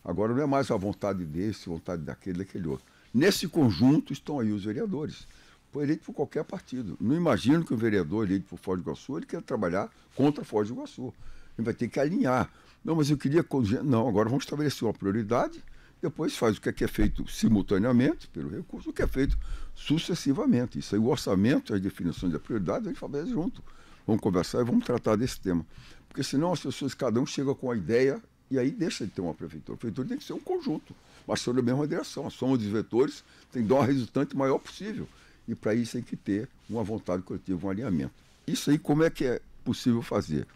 S4: Agora não é mais a vontade desse, a vontade daquele outro. Nesse conjunto estão aí os vereadores. Foi eleito por qualquer partido. Não imagino que o vereador eleito por Foz do Iguaçu ele quer trabalhar contra Foz do Iguaçu. Ele vai ter que alinhar. Não, mas eu queria... Não, agora vamos estabelecer uma prioridade, depois faz o que é feito simultaneamente, pelo recurso, o que é feito sucessivamente. Isso aí, o orçamento, as definições da prioridade, a gente faz junto. Vamos conversar e vamos tratar desse tema. Porque senão as pessoas, cada um chega com a ideia e aí deixa de ter uma prefeitura. A prefeitura tem que ser um conjunto, mas sobre a mesma direção. A soma dos vetores tem que dar uma resultante maior possível. E para isso tem que ter uma vontade coletiva, um alinhamento. Isso aí, como é que é possível fazer?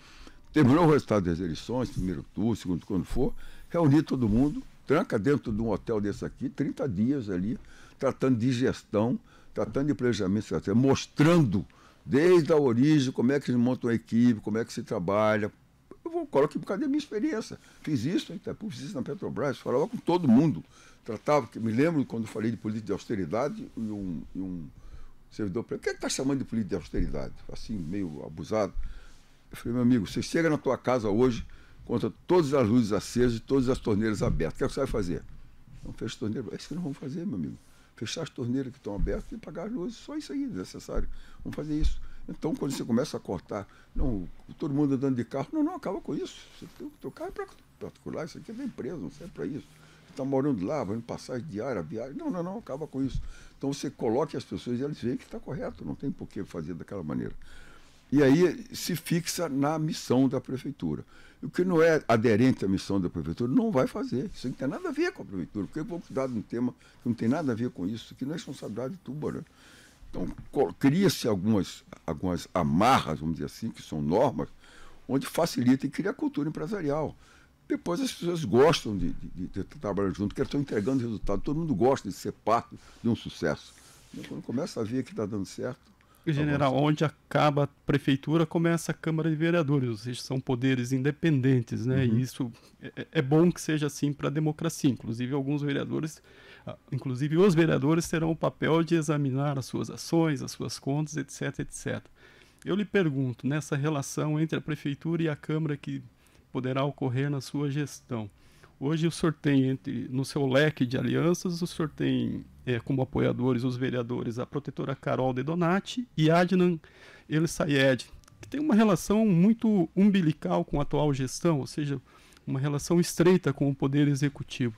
S4: Terminou o resultado das eleições, primeiro turno, segundo, quando for, reunir todo mundo, tranca dentro de um hotel desse aqui, 30 dias ali, tratando de gestão, tratando de planejamento, mostrando desde a origem como é que eles montam a equipe, como é que se trabalha. Eu coloco por causa da minha experiência. Fiz isso fiz isso na Petrobras, falava com todo mundo. Tratava, me lembro quando eu falei de política de austeridade e um servidor falou: o que é que está chamando de política de austeridade? Assim, meio abusado. Eu falei: meu amigo, você chega na tua casa hoje, conta todas as luzes acesas e todas as torneiras abertas. O que é que você vai fazer? Não fecha a torneira. É isso que nós vamos fazer, meu amigo. Fechar as torneiras que estão abertas e apagar as luzes. Só isso aí é necessário. Vamos fazer isso. Então, quando você começa a cortar, não, todo mundo andando de carro, não, acaba com isso. O teu carro é para particular, isso aqui é da empresa, não serve para isso. Você está morando lá, vai em passagem diária, viagem. Não, acaba com isso. Então, você coloque as pessoas e elas veem que está correto, não tem por que fazer daquela maneira. E aí se fixa na missão da prefeitura. E o que não é aderente à missão da prefeitura não vai fazer. Isso não tem nada a ver com a prefeitura, porque eu vou cuidar de um tema que não tem nada a ver com isso, que não é responsabilidade tua, né? Então, cria-se algumas amarras, vamos dizer assim, que são normas, onde facilita e cria cultura empresarial. Depois as pessoas gostam de trabalhar junto, porque estão entregando resultado. Todo mundo gosta de ser parte de um sucesso. E quando começa a ver que está dando certo...
S3: General, onde acaba a prefeitura, começa a Câmara de Vereadores, ou seja, são poderes independentes, né? E isso é bom que seja assim para a democracia. Inclusive, os vereadores terão o papel de examinar as suas ações, as suas contas, etc, etc. Eu lhe pergunto, nessa relação entre a prefeitura e a Câmara que poderá ocorrer na sua gestão, hoje o senhor tem, no seu leque de alianças, o senhor tem como apoiadores os vereadores a protetora Carol De Donati e Adnan El Sayed, que tem uma relação muito umbilical com a atual gestão, ou seja, uma relação estreita com o Poder Executivo.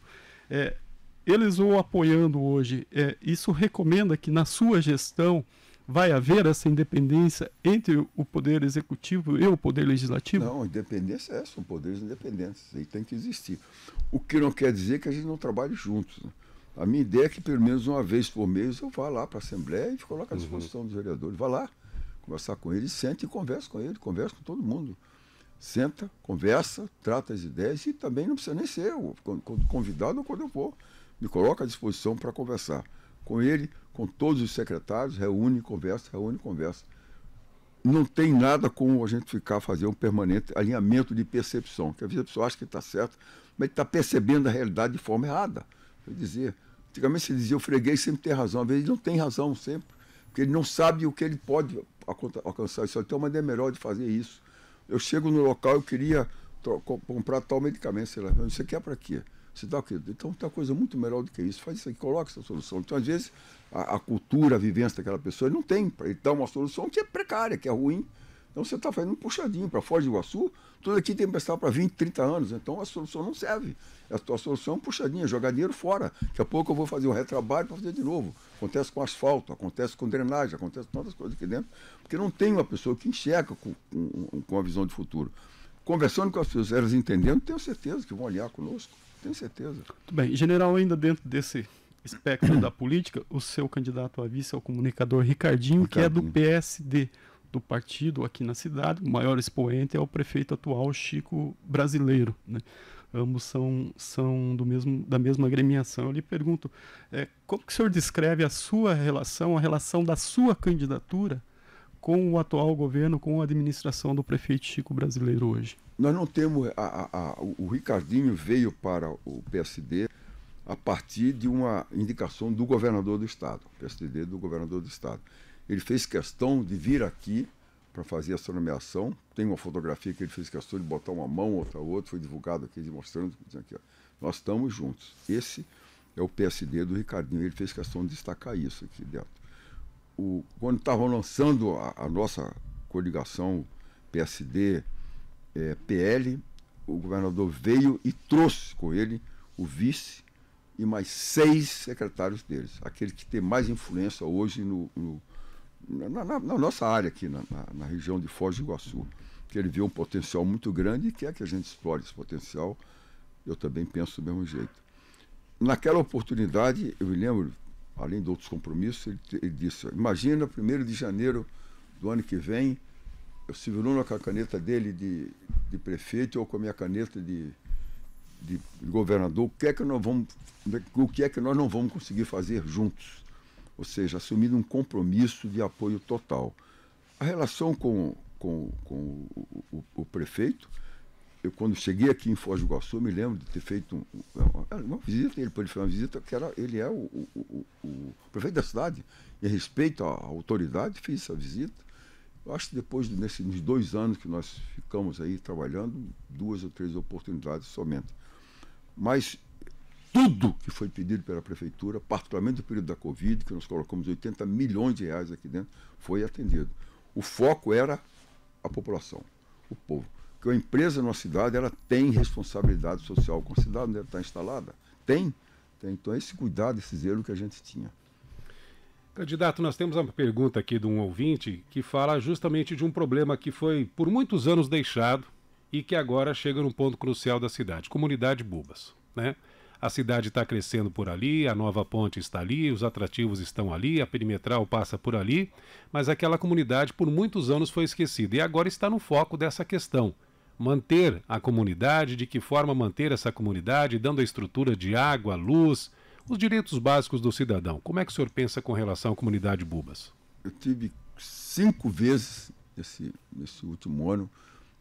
S3: Eles o apoiando hoje, isso recomenda que na sua gestão vai haver essa independência entre o Poder Executivo e o Poder Legislativo?
S4: Não, independência são poderes independentes, isso aí tem que existir. O que não quer dizer que a gente não trabalhe juntos, né? A minha ideia é que pelo menos uma vez por mês eu vá lá para a Assembleia e coloque à disposição dos vereadores. Vá lá, conversar com eles, sente e conversa com ele, conversa com todo mundo. Senta, conversa, trata as ideias e também não precisa nem ser convidado ou quando eu for. Me coloca à disposição para conversar com ele, com todos os secretários, reúne, conversa. não tem nada como a gente fazer um permanente alinhamento de percepção, que às vezes a pessoa acha que está certo, mas está percebendo a realidade de forma errada. Quer dizer, antigamente se dizia o freguês sempre tem razão, às vezes ele não tem razão sempre, porque ele não sabe o que ele pode alcançar. Isso tem uma maneira melhor de fazer isso. Eu chego no local, eu queria comprar tal medicamento, sei lá, isso aqui é para quê? Você dá o quê? Então tem uma coisa muito melhor do que isso, faz isso aqui, coloca essa solução. Então, às vezes, a cultura, a vivência daquela pessoa, ele não tem, ele dá uma solução que é precária, que é ruim. Então você está fazendo um puxadinho para Foz do Iguaçu, tudo aqui tem emprestado para 20, 30 anos, então a solução não serve. A solução é um puxadinho, jogar dinheiro fora. Daqui a pouco eu vou fazer um retrabalho para fazer de novo. Acontece com asfalto, acontece com drenagem, acontece com tantas coisas aqui dentro, porque não tem uma pessoa que enxerga com a visão de futuro. Conversando com as pessoas, elas entendendo, tenho certeza que vão aliar conosco, tenho certeza.
S3: Muito bem. General, ainda dentro desse espectro da política, o seu candidato a vice é o comunicador Ricardinho, que é do PSD, do partido aqui na cidade. O maior expoente é o prefeito atual, Chico Brasileiro, né? Ambos são da mesma agremiação. Eu lhe pergunto, como que o senhor descreve a sua relação, a relação da sua candidatura com o atual governo, com a administração do prefeito Chico Brasileiro hoje?
S4: Nós não temos... o Ricardinho veio para o PSD a partir de uma indicação do governador do Estado, PSD do governador do Estado. Ele fez questão de vir aqui para fazer essa nomeação. Tem uma fotografia que ele fez questão de botar uma mão, outra, foi divulgado aqui, mostrando aqui, ó, nós estamos juntos. Esse é o PSD do Ricardinho, ele fez questão de destacar isso aqui dentro. Quando estavam lançando a nossa coligação PSD-PL, o governador veio e trouxe com ele o vice e mais 6 secretários deles, aquele que tem mais influência hoje na nossa área aqui, na região de Foz do Iguaçu, que ele vê um potencial muito grande e quer que a gente explore esse potencial. Eu também penso do mesmo jeito. Naquela oportunidade, eu me lembro, além de outros compromissos, ele disse, imagina, 1º de janeiro do ano que vem, eu Silvio Luna com a caneta dele de prefeito ou com a minha caneta de governador, o que é que nós não vamos conseguir fazer juntos? Ou seja, assumindo um compromisso de apoio total. A relação com o prefeito, eu quando cheguei aqui em Foz do Iguaçu, me lembro de ter feito uma visita, ele foi uma visita que ele é o prefeito da cidade, e a respeito à autoridade, fiz essa visita. Eu acho que depois, nos 2 anos que nós ficamos aí trabalhando, 2 ou 3 oportunidades somente. Mas tudo que foi pedido pela prefeitura, particularmente no período da Covid, que nós colocamos 80 milhões de reais aqui dentro, foi atendido. O foco era a população, o povo. Porque a empresa na cidade, ela tem responsabilidade social com a cidade onde ela está instalada. Tem. Então é esse cuidado, esse zelo que a gente tinha.
S2: Candidato, nós temos uma pergunta aqui de um ouvinte que fala justamente de um problema que foi por muitos anos deixado e que agora chega num ponto crucial da cidade, comunidade Bubas, né? A cidade está crescendo por ali, a nova ponte está ali, os atrativos estão ali, a perimetral passa por ali, mas aquela comunidade por muitos anos foi esquecida e agora está no foco dessa questão. Manter a comunidade, de que forma manter essa comunidade, dando a estrutura de água, luz, os direitos básicos do cidadão. Como é que o senhor pensa com relação à comunidade Bubas?
S4: Eu tive 5 vezes nesse último ano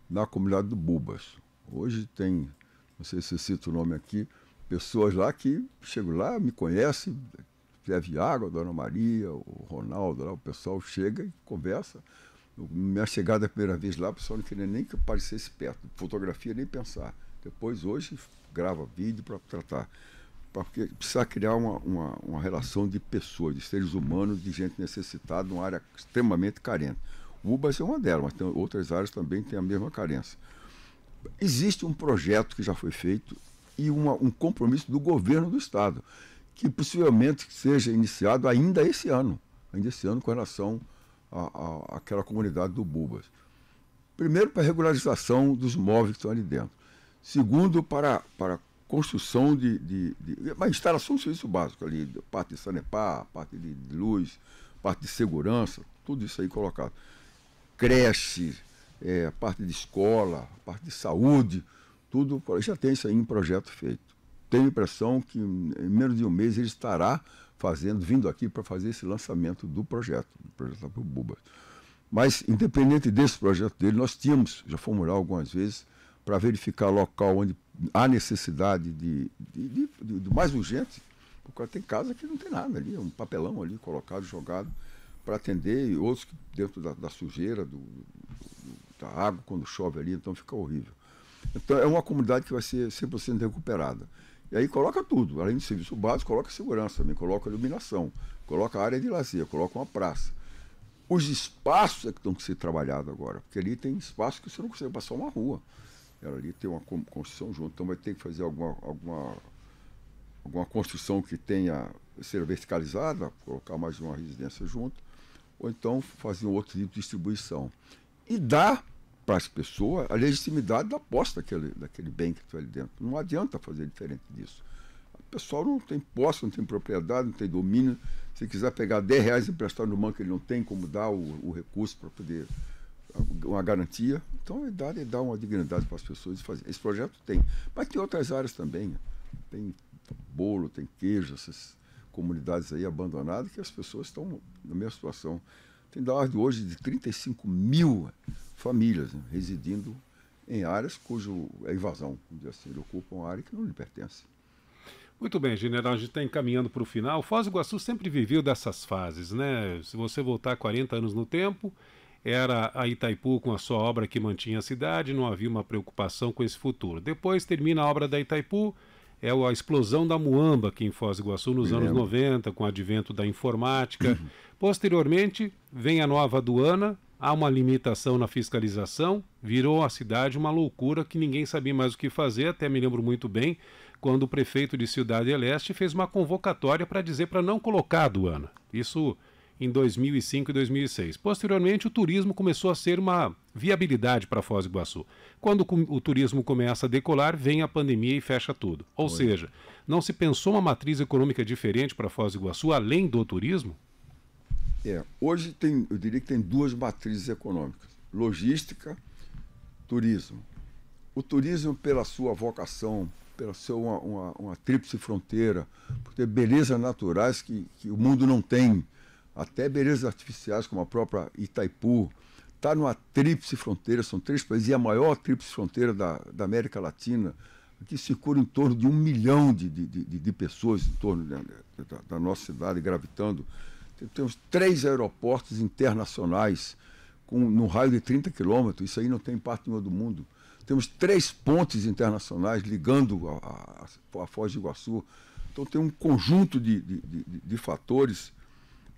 S4: na comunidade do Bubas. Hoje tem, não sei se eu cito o nome aqui, pessoas lá que chegam lá, me conhecem, serve água, a Dona Maria, o Ronaldo, lá, o pessoal chega e conversa. Minha chegada a primeira vez lá, o pessoal não queria nem que eu aparecesse perto, fotografia nem pensar. Depois, hoje, grava vídeo para tratar. Porque precisa criar uma relação de pessoas, de seres humanos, de gente necessitada, numa área extremamente carente. O Bubas é uma delas, mas tem outras áreas também que têm a mesma carência. Existe um projeto que já foi feito e um compromisso do governo do Estado, que possivelmente seja iniciado ainda esse ano com relação àquela comunidade do Bubas. Primeiro, para a regularização dos imóveis que estão ali dentro. Segundo, para construção de uma instalação de serviço básico ali, parte de Sanepar, parte de luz, parte de segurança, tudo isso aí colocado. Creche, parte de escola, parte de saúde, tudo, já tem isso aí em projeto feito. Tenho a impressão que em menos de um mês ele estará vindo aqui para fazer esse lançamento do projeto para o Bubas. Mas, independente desse projeto dele, nós já fomos lá algumas vezes, para verificar local onde há necessidade de mais urgente, porque tem casa que não tem nada ali, um papelão ali colocado, jogado, para atender, e outros dentro da sujeira, da água, quando chove ali, então fica horrível. Então é uma comunidade que vai ser 100% recuperada. E aí coloca tudo, além do serviço básico, coloca segurança também, coloca iluminação, coloca área de lazer, coloca uma praça. Os espaços é que estão que ser trabalhados agora, porque ali tem espaço que você não consegue passar uma rua. Ali tem uma construção junto, então vai ter que fazer alguma construção que tenha ser verticalizada, colocar mais uma residência junto, ou então fazer um outro tipo de distribuição. E dá para as pessoas a legitimidade da posse daquele bem que está ali dentro. Não adianta fazer diferente disso. O pessoal não tem posse, não tem propriedade, não tem domínio. Se quiser pegar R$10 emprestado no banco, ele não tem como dar o recurso para poder uma garantia. Então, ele dá uma dignidade para as pessoas fazer. Esse projeto tem. Mas tem outras áreas também. Tem bolo, tem queijo, essas comunidades aí abandonadas que as pessoas estão na mesma situação. Tem da ordem hoje de 35 mil famílias, né, residindo em áreas cujo é invasão, assim, ele ocupa uma área que não lhe pertence.
S2: Muito bem, general, a gente está encaminhando para o final. Foz do Iguaçu sempre viveu dessas fases, né? Se você voltar 40 anos no tempo, era a Itaipu com a sua obra que mantinha a cidade, não havia uma preocupação com esse futuro. Depois termina a obra da Itaipu, é a explosão da Muamba aqui em Foz do Iguaçu nos anos 90, com o advento da informática. Posteriormente, vem a nova aduana, há uma limitação na fiscalização, virou a cidade uma loucura que ninguém sabia mais o que fazer, até me lembro muito bem, quando o prefeito de Cidade del Este fez uma convocatória para dizer para não colocar a aduana. Isso em 2005 e 2006. Posteriormente, o turismo começou a ser uma viabilidade para Foz do Iguaçu. Quando o turismo começa a decolar, vem a pandemia e fecha tudo. Ou seja, não se pensou uma matriz econômica diferente para Foz do Iguaçu, além do turismo?
S4: Hoje eu diria que tem duas matrizes econômicas: logística, turismo. O turismo, pela sua vocação, pela sua uma tríplice fronteira, por ter belezas naturais que o mundo não tem, até belezas artificiais como a própria Itaipu, está numa tríplice fronteira, são 3 países, e a maior tríplice fronteira da América Latina, que circula em torno de 1 milhão de pessoas em torno da nossa cidade, gravitando. Temos 3 aeroportos internacionais no raio de 30 quilômetros, isso aí não tem em parte nenhuma do mundo. Temos 3 pontes internacionais ligando a Foz do Iguaçu. Então tem um conjunto de fatores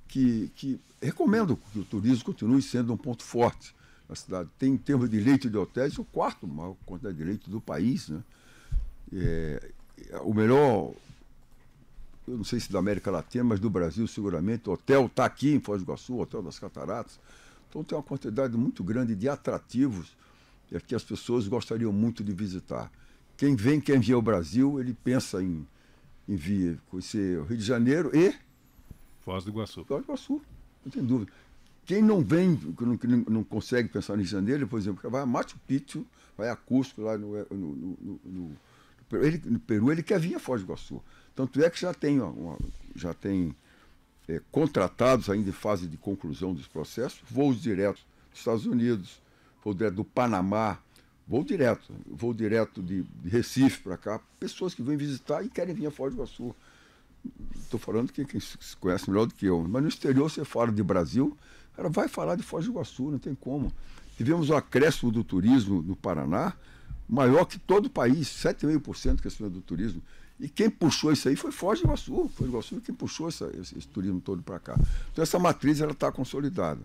S4: que recomendo que o turismo continue sendo um ponto forte na cidade. Tem, em termos de leito de hotéis, o 4º maior quantidade de leito do país, né? O melhor, eu não sei se da América Latina, mas do Brasil seguramente. O hotel está aqui em Foz do Iguaçu, o Hotel das Cataratas. Então tem uma quantidade muito grande de atrativos que as pessoas gostariam muito de visitar. Quem vem ao Brasil, ele pensa em vir conhecer o Rio de Janeiro e
S2: Foz do Iguaçu.
S4: Foz do Iguaçu, não tem dúvida. Quem não vem, que não consegue pensar no Rio de Janeiro, por exemplo, vai a Machu Picchu, vai a Cusco, lá no Peru, ele quer vir a Foz do Iguaçu. Tanto é que já tem contratados, ainda em fase de conclusão dos processos, voos diretos dos Estados Unidos, voo direto do Panamá, voo direto de Recife para cá, pessoas que vêm visitar e querem vir a Foz do Iguaçu. Estou falando que quem se conhece melhor do que eu, mas no exterior você fala de Brasil, ela vai falar de Foz do Iguaçu, não tem como. Tivemos um acréscimo do turismo no Paraná, maior que todo o país, 7,5% crescimento do turismo. E quem puxou isso aí foi Foz do Iguaçu. Foz do Iguaçu quem puxou esse turismo todo para cá. Então essa matriz está consolidada.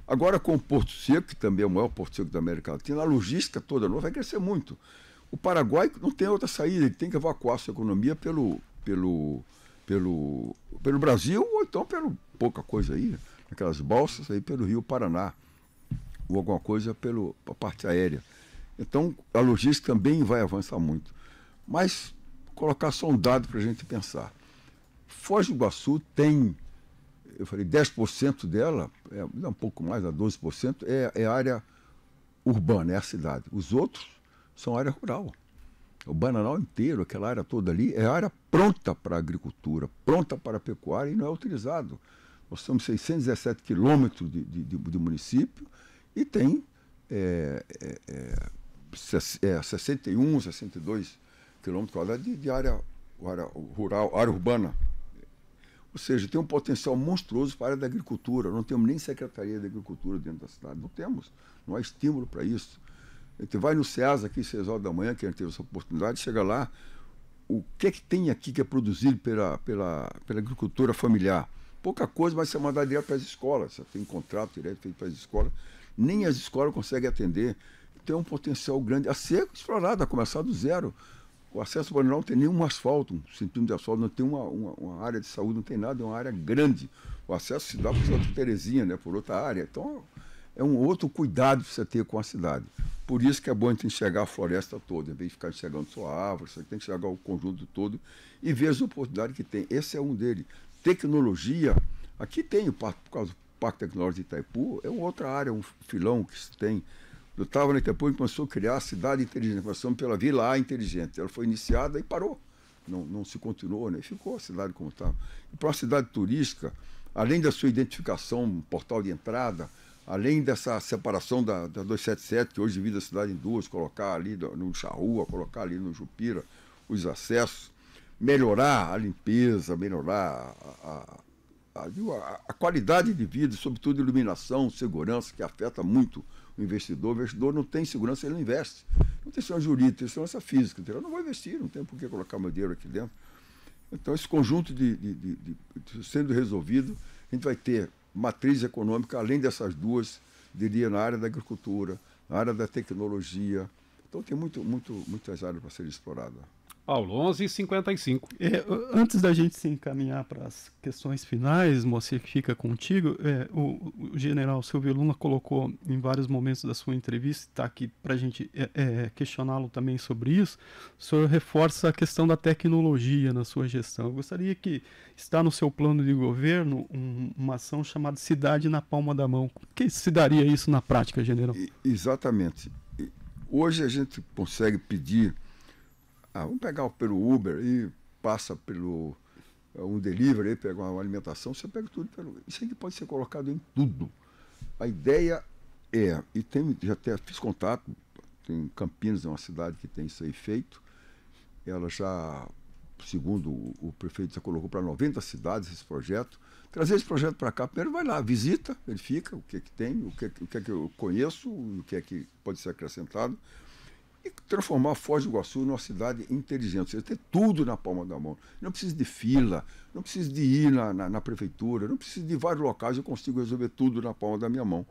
S4: Agora com o Porto Seco, que também é o maior Porto Seco da América Latina, a logística toda nova vai crescer muito. O Paraguai não tem outra saída, ele tem que evacuar a sua economia pelo Brasil, ou então pelo pouca coisa aí, aquelas balsas aí pelo Rio Paraná, ou alguma coisa pela parte aérea. Então a logística também vai avançar muito. Mas colocar só um dado para a gente pensar. Foz do Iguaçu tem, eu falei, 10% dela, um pouco mais, 12%, é área urbana, é a cidade. Os outros são área rural. O Bananal inteiro, aquela área toda ali, é área pronta para a agricultura, pronta para a pecuária e não é utilizado. Nós somos 617 quilômetros de município e tem 61, 62 quilômetros quadrados de área rural, área urbana. Ou seja, tem um potencial monstruoso para a área da agricultura. Não temos nem Secretaria de Agricultura dentro da cidade. Não temos. Não há estímulo para isso. A gente vai no SEASA aqui, 6 horas da manhã, que a gente teve essa oportunidade, chega lá, o que é que tem aqui que é produzido pela agricultura familiar? Pouca coisa, mas você mandar direto para as escolas. Você tem um contrato direto feito para as escolas. Nem as escolas conseguem atender. Tem um potencial grande a ser explorado, a começar do zero. O acesso ao não tem nenhum asfalto, um centímetro de asfalto, não tem uma área de saúde, não tem nada, é uma área grande. O acesso se dá por Santa Terezinha, né, por outra área. Então, é um outro cuidado que você ter com a cidade. Por isso que é bom a gente enxergar a floresta toda, em vez de ficar enxergando só a árvore, você tem que enxergar o conjunto todo e ver as oportunidades que tem. Esse é um deles. Tecnologia, aqui tem, por causa do Parque Tecnológico de Itaipu, é uma outra área, um filão que se tem. Eu estava na Itaipu e começou a criar a cidade inteligente, passamos pela Vila A Inteligente. Ela foi iniciada e parou, não se continuou, né? Ficou a cidade como estava. E para uma cidade turística, além da sua identificação, um portal de entrada, além dessa separação da 277, que hoje divide a cidade em duas, colocar ali no Charrua, colocar ali no Jupira os acessos, melhorar a limpeza, melhorar a qualidade de vida, sobretudo iluminação, segurança, que afeta muito o investidor. O investidor não tem segurança, ele não investe. Não tem segurança jurídica, tem segurança física. Eu não vou investir, não tem por que colocar meu dinheiro aqui dentro. Então, esse conjunto de sendo resolvido, a gente vai ter matriz econômica, além dessas duas, diria, na área da agricultura, na área da tecnologia. Então, tem muitas áreas para serem exploradas.
S2: Paulo, 11h55.
S3: Antes da gente se encaminhar para as questões finais, Moacir, que fica contigo, o general Silvio Luna colocou em vários momentos da sua entrevista, está aqui para a gente questioná-lo também sobre isso. O senhor reforça a questão da tecnologia na sua gestão. Eu gostaria que está no seu plano de governo uma ação chamada Cidade na Palma da Mão. O que se daria isso na prática, general?
S4: Exatamente. Hoje a gente consegue pedir... vamos pegar pelo Uber e passa pelo um delivery, pega uma alimentação, você pega tudo isso aqui pode ser colocado em tudo. A ideia já até fiz contato, tem Campinas, é uma cidade que tem isso aí feito, ela já, segundo o prefeito, já colocou para 90 cidades esse projeto. Trazer esse projeto para cá, primeiro vai lá, visita, verifica o que é que tem, o que é que eu conheço, o que é que pode ser acrescentado, e transformar Foz do Iguaçu numa cidade inteligente. Você ter tudo na palma da mão. Não precisa de fila, não precisa de ir na prefeitura, não precisa de vários locais, eu consigo resolver tudo na palma da minha mão.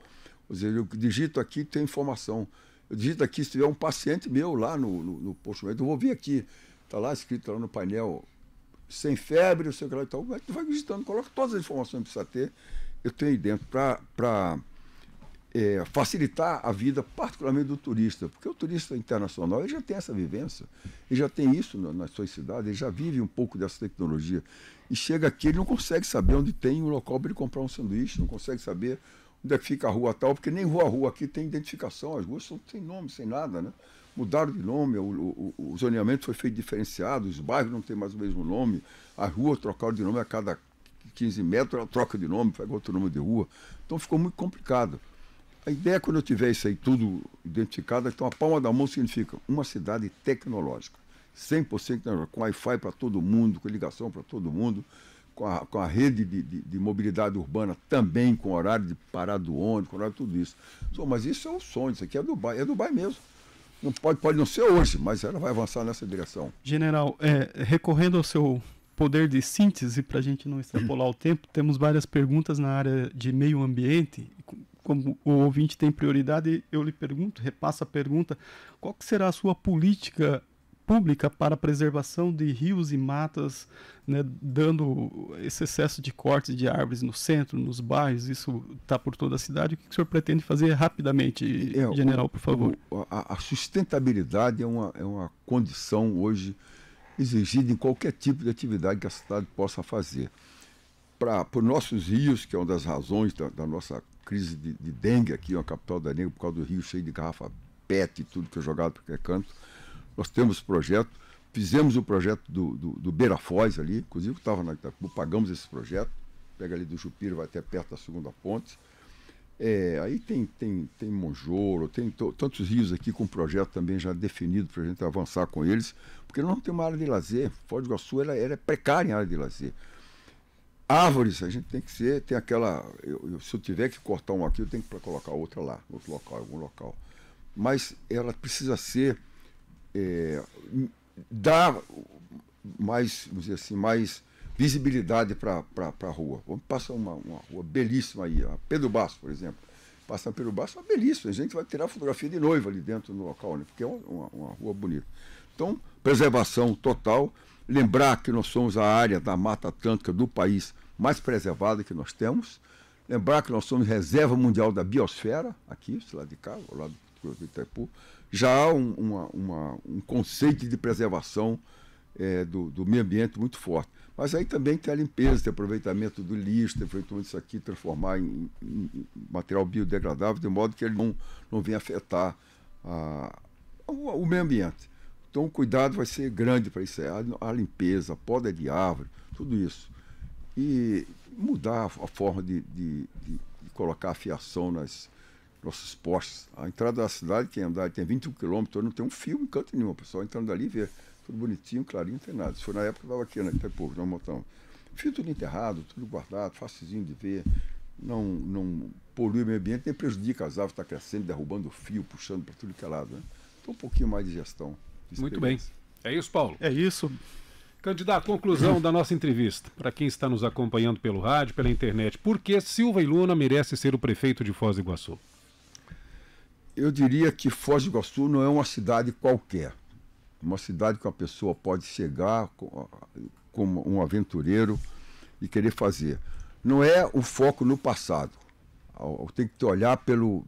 S4: Ou seja, eu digito aqui, tem informação. Eu digito aqui, se tiver um paciente meu lá no posto médico, eu vou vir aqui, está lá escrito lá no painel, sem febre, eu sei o que lá e tal, tu vai digitando, coloca todas as informações que precisa ter, eu tenho aí dentro para facilitar a vida, particularmente do turista, porque o turista internacional ele já tem essa vivência, ele já tem isso nas suas cidades, ele já vive um pouco dessa tecnologia, e chega aqui, ele não consegue saber onde tem um local para ele comprar um sanduíche, não consegue saber onde é que fica a rua tal, porque nem rua aqui tem identificação, as ruas são sem nome, sem nada, né? Mudaram de nome, o zoneamento foi feito diferenciado, os bairros não têm mais o mesmo nome, as ruas trocaram de nome a cada 15 metros, ela troca de nome, pega outro nome de rua, então ficou muito complicado. A ideia, quando eu tiver isso aí tudo identificado, então a palma da mão significa uma cidade tecnológica, 100% tecnológica, com Wi-Fi para todo mundo, com ligação para todo mundo, com a rede de mobilidade urbana também, com horário de parada do ônibus, com horário de tudo isso. Mas isso é um sonho, isso aqui é Dubai mesmo. Não pode não ser hoje, mas ela vai avançar nessa direção.
S3: General, recorrendo ao seu poder de síntese, para a gente não extrapolar o tempo, temos várias perguntas na área de meio ambiente. Como o ouvinte tem prioridade, eu lhe pergunto, repasso a pergunta, qual que será a sua política pública para a preservação de rios e matas, né, dando esse excesso de cortes de árvores no centro, nos bairros, isso está por toda a cidade. O que o senhor pretende fazer rapidamente, general, por favor?
S4: A sustentabilidade é uma condição hoje exigida em qualquer tipo de atividade que a cidade possa fazer. Para os nossos rios, que é uma das razões da nossa crise de dengue aqui, uma capital da dengue, por causa do rio cheio de garrafa PET e tudo que é jogado para qualquer canto, nós temos projeto, fizemos o projeto do Beira Foz ali, inclusive estava na Itaipu, pagamos esse projeto, pega ali do Jupira, vai até perto da segunda ponte. Aí tem Monjoro, tem tantos rios aqui com projeto também já definido para a gente avançar com eles, porque nós não temos uma área de lazer. Foz do Iguaçu ela é precária em área de lazer. Árvores, a gente tem aquela... se eu tiver que cortar uma aqui, eu tenho que colocar outra lá, outro local, algum local. Mas ela precisa ser... dar mais, vamos dizer assim, mais visibilidade para a rua. Vamos passar uma rua belíssima aí, a Pedro Basso, por exemplo. Passar Pedro Basso é belíssimo, a gente vai tirar fotografia de noiva ali dentro no local, né? Porque é uma rua bonita. Então, preservação total, lembrar que nós somos a área da Mata Atlântica do país mais preservada que nós temos, lembrar que nós somos reserva mundial da biosfera, aqui, esse lado de cá, ao lado do Itaipu. Já há um conceito de preservação do meio ambiente muito forte. Mas aí também tem a limpeza, tem aproveitamento do lixo, tem aproveitamento disso aqui, transformar em material biodegradável, de modo que ele não venha afetar o meio ambiente. Então o cuidado vai ser grande para isso, a limpeza, a poda de árvore, tudo isso. E mudar a forma de colocar a fiação nossos postes. A entrada da cidade, quem andar tem 21 quilômetros, não tem um fio em canto nenhum. O pessoal entrando ali vê tudo bonitinho, clarinho, não tem nada. Isso foi na época que eu estava aqui, né? Itaipu, nós montamos. Fio tudo enterrado, tudo guardado, facilzinho de ver. Não polui o meio ambiente, nem prejudica as árvores, está crescendo, derrubando o fio, puxando para tudo que é lado. Né? Então um pouquinho mais de gestão.
S2: Muito bem. É isso, Paulo?
S3: É isso.
S2: Candidato, conclusão da nossa entrevista. Para quem está nos acompanhando pelo rádio, pela internet, por que Silva e Luna merece ser o prefeito de Foz do Iguaçu?
S4: Eu diria que Foz do Iguaçu não é uma cidade qualquer. Uma cidade que uma pessoa pode chegar como um aventureiro e querer fazer. Não é o foco no passado. Tem que olhar pelo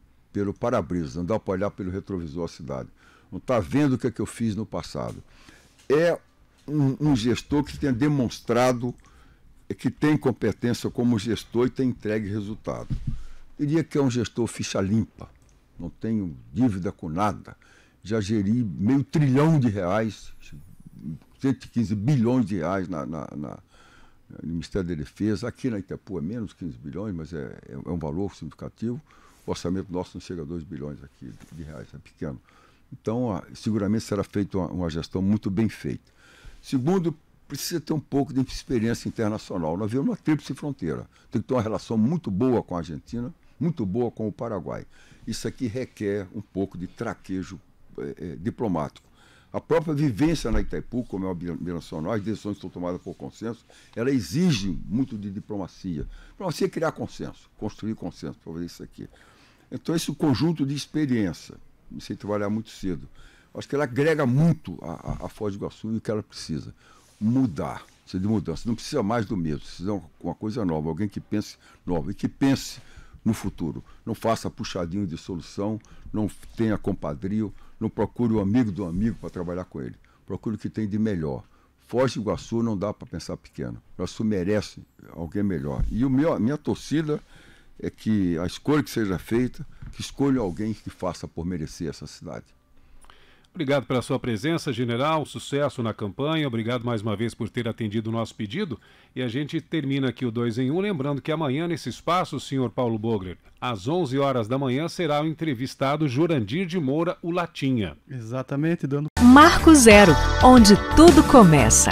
S4: para-brisa, não dá para olhar pelo retrovisor da cidade. Não está vendo o que eu fiz no passado. É um gestor que tenha demonstrado que tem competência como gestor e tem entregue resultado. Eu diria que é um gestor ficha limpa. Não tenho dívida com nada. Já geri R$500 bilhão, 115 bilhões de reais no Ministério da Defesa. Aqui na Itaipu é menos 15 bilhões, mas é um valor significativo. O orçamento nosso não chega a 2 bilhões aqui de reais, é pequeno. Então, seguramente será feita uma gestão muito bem feita. Segundo, precisa ter um pouco de experiência internacional. Nós vivemos uma tríplice fronteira. Tem que ter uma relação muito boa com a Argentina, muito boa com o Paraguai. Isso aqui requer um pouco de traquejo diplomático. A própria vivência na Itaipu, como é uma binacional, as decisões estão tomadas por consenso, ela exige muito de diplomacia. Diplomacia é criar consenso, construir consenso para fazer isso aqui. Então, esse conjunto de experiência, comecei a trabalhar muito cedo, acho que ela agrega muito a Foz do Iguaçu e o que ela precisa. Mudar, precisa de mudança. Não precisa mais do mesmo, precisa de uma coisa nova, alguém que pense nova e que pense no futuro. Não faça puxadinho de solução, não tenha compadrio, não procure o amigo do amigo para trabalhar com ele. Procure o que tem de melhor. Foz do Iguaçu não dá para pensar pequeno. O Iguaçu merece alguém melhor. E a minha torcida é que a escolha que seja feita, que escolha alguém que faça por merecer essa cidade.
S2: Obrigado pela sua presença, general. Sucesso na campanha. Obrigado mais uma vez por ter atendido o nosso pedido. E a gente termina aqui o 2 em 1, lembrando que amanhã, nesse espaço, o senhor Paulo Bogler, às 11 horas da manhã, será o entrevistado Jurandir de Moura, o Latinha.
S3: Exatamente, dando...
S8: Marco Zero, onde tudo começa.